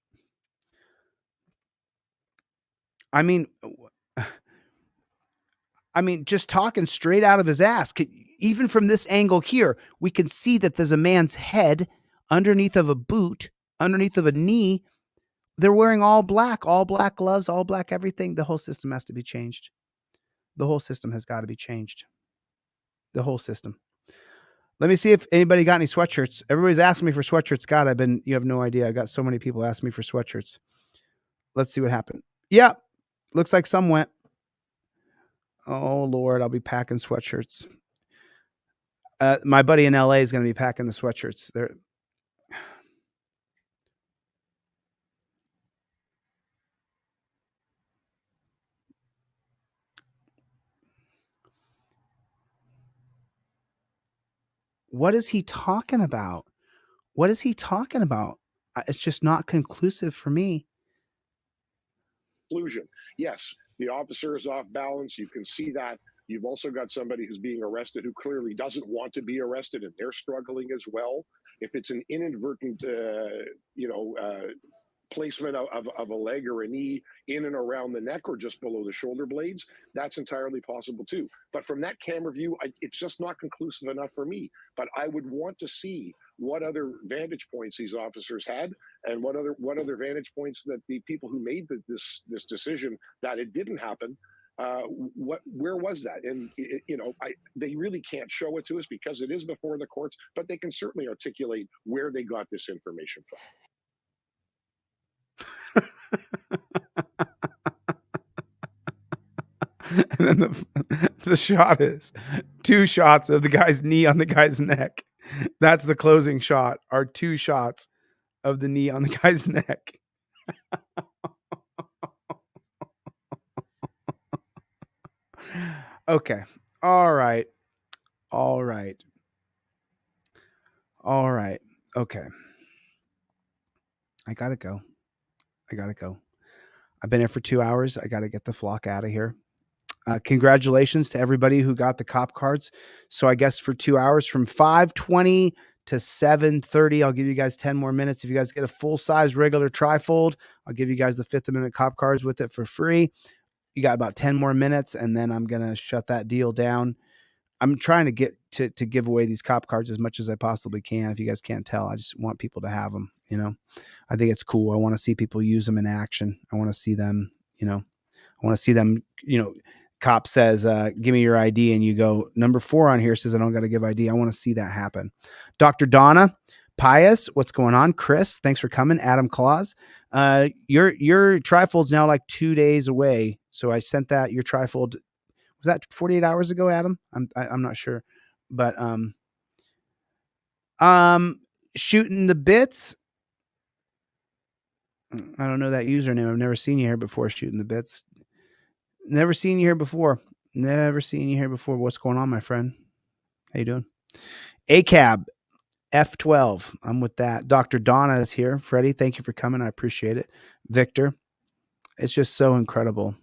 just talking straight out of his ass. Even from this angle here, we can see that there's a man's head underneath of a boot, underneath of a knee. They're wearing all black gloves, all black everything. The whole system has to be changed. The whole system has got to be changed. The whole system. Let me see if anybody got any sweatshirts. Everybody's asking me for sweatshirts. God, you have no idea. I got so many people asking me for sweatshirts. Let's see what happened. Yeah, looks like some went. Oh, Lord, I'll be packing sweatshirts. My buddy in LA is going to be packing the sweatshirts. What is he talking about? What is he talking about? It's just not conclusive for me. Conclusion. Yes, the officer is off balance. You can see that. You've also got somebody who's being arrested who clearly doesn't want to be arrested, and they're struggling as well. If it's an inadvertent, placement of a leg or a knee in and around the neck or just below the shoulder blades, that's entirely possible too. But from that camera view, it's just not conclusive enough for me. But I would want to see what other vantage points these officers had, and what other vantage points that the people who made this decision that it didn't happen. Where was that? And they really can't show it to us because it is before the courts, but they can certainly articulate where they got this information from. And then the shot is 2 shots of the guy's knee on the guy's neck. That's the closing shot, are 2 shots of the knee on the guy's neck. Okay. All right. Okay. I gotta go. I've been here for 2 hours. I gotta get the flock out of here. Congratulations to everybody who got the cop cards. So I guess for 2 hours, from 5:20 to 7:30, I'll give you guys 10 more minutes. If you guys get a full-size regular trifold, I'll give you guys the 5th Amendment cop cards with it for free. You got about 10 more minutes, and then I'm going to shut that deal down. I'm trying to get to give away these cop cards as much as I possibly can. If you guys can't tell, I just want people to have them. I think it's cool. I want to see people use them in action. I want to see them, cop says, give me your ID. And you go, number 4 on here says I don't got to give ID. I want to see that happen. Dr. Donna Pius, what's going on? Chris, thanks for coming. Adam Claus, your trifold's now like 2 days away. So I sent that, your trifold, was that 48 hours ago, Adam? I'm not sure, but, shooting the bits. I don't know that username. I've never seen you here before. Shooting the bits. Never seen you here before. What's going on, my friend? How you doing? ACAB F12. I'm with that. Dr. Donna is here. Freddie, thank you for coming. I appreciate it. Victor, it's just so incredible.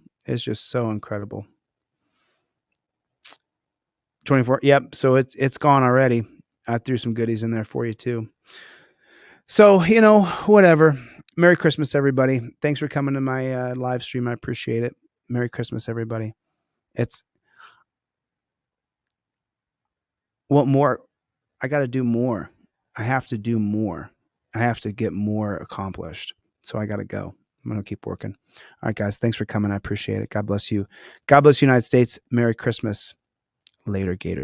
24. Yep. So it's gone already. I threw some goodies in there for you too. So, whatever. Merry Christmas, everybody. Thanks for coming to my live stream. I appreciate it. Merry Christmas, everybody. What more? I got to do more. I have to do more. I have to get more accomplished. So I got to go. I'm going to keep working. All right, guys. Thanks for coming. I appreciate it. God bless you. God bless the United States. Merry Christmas. Later, Gator.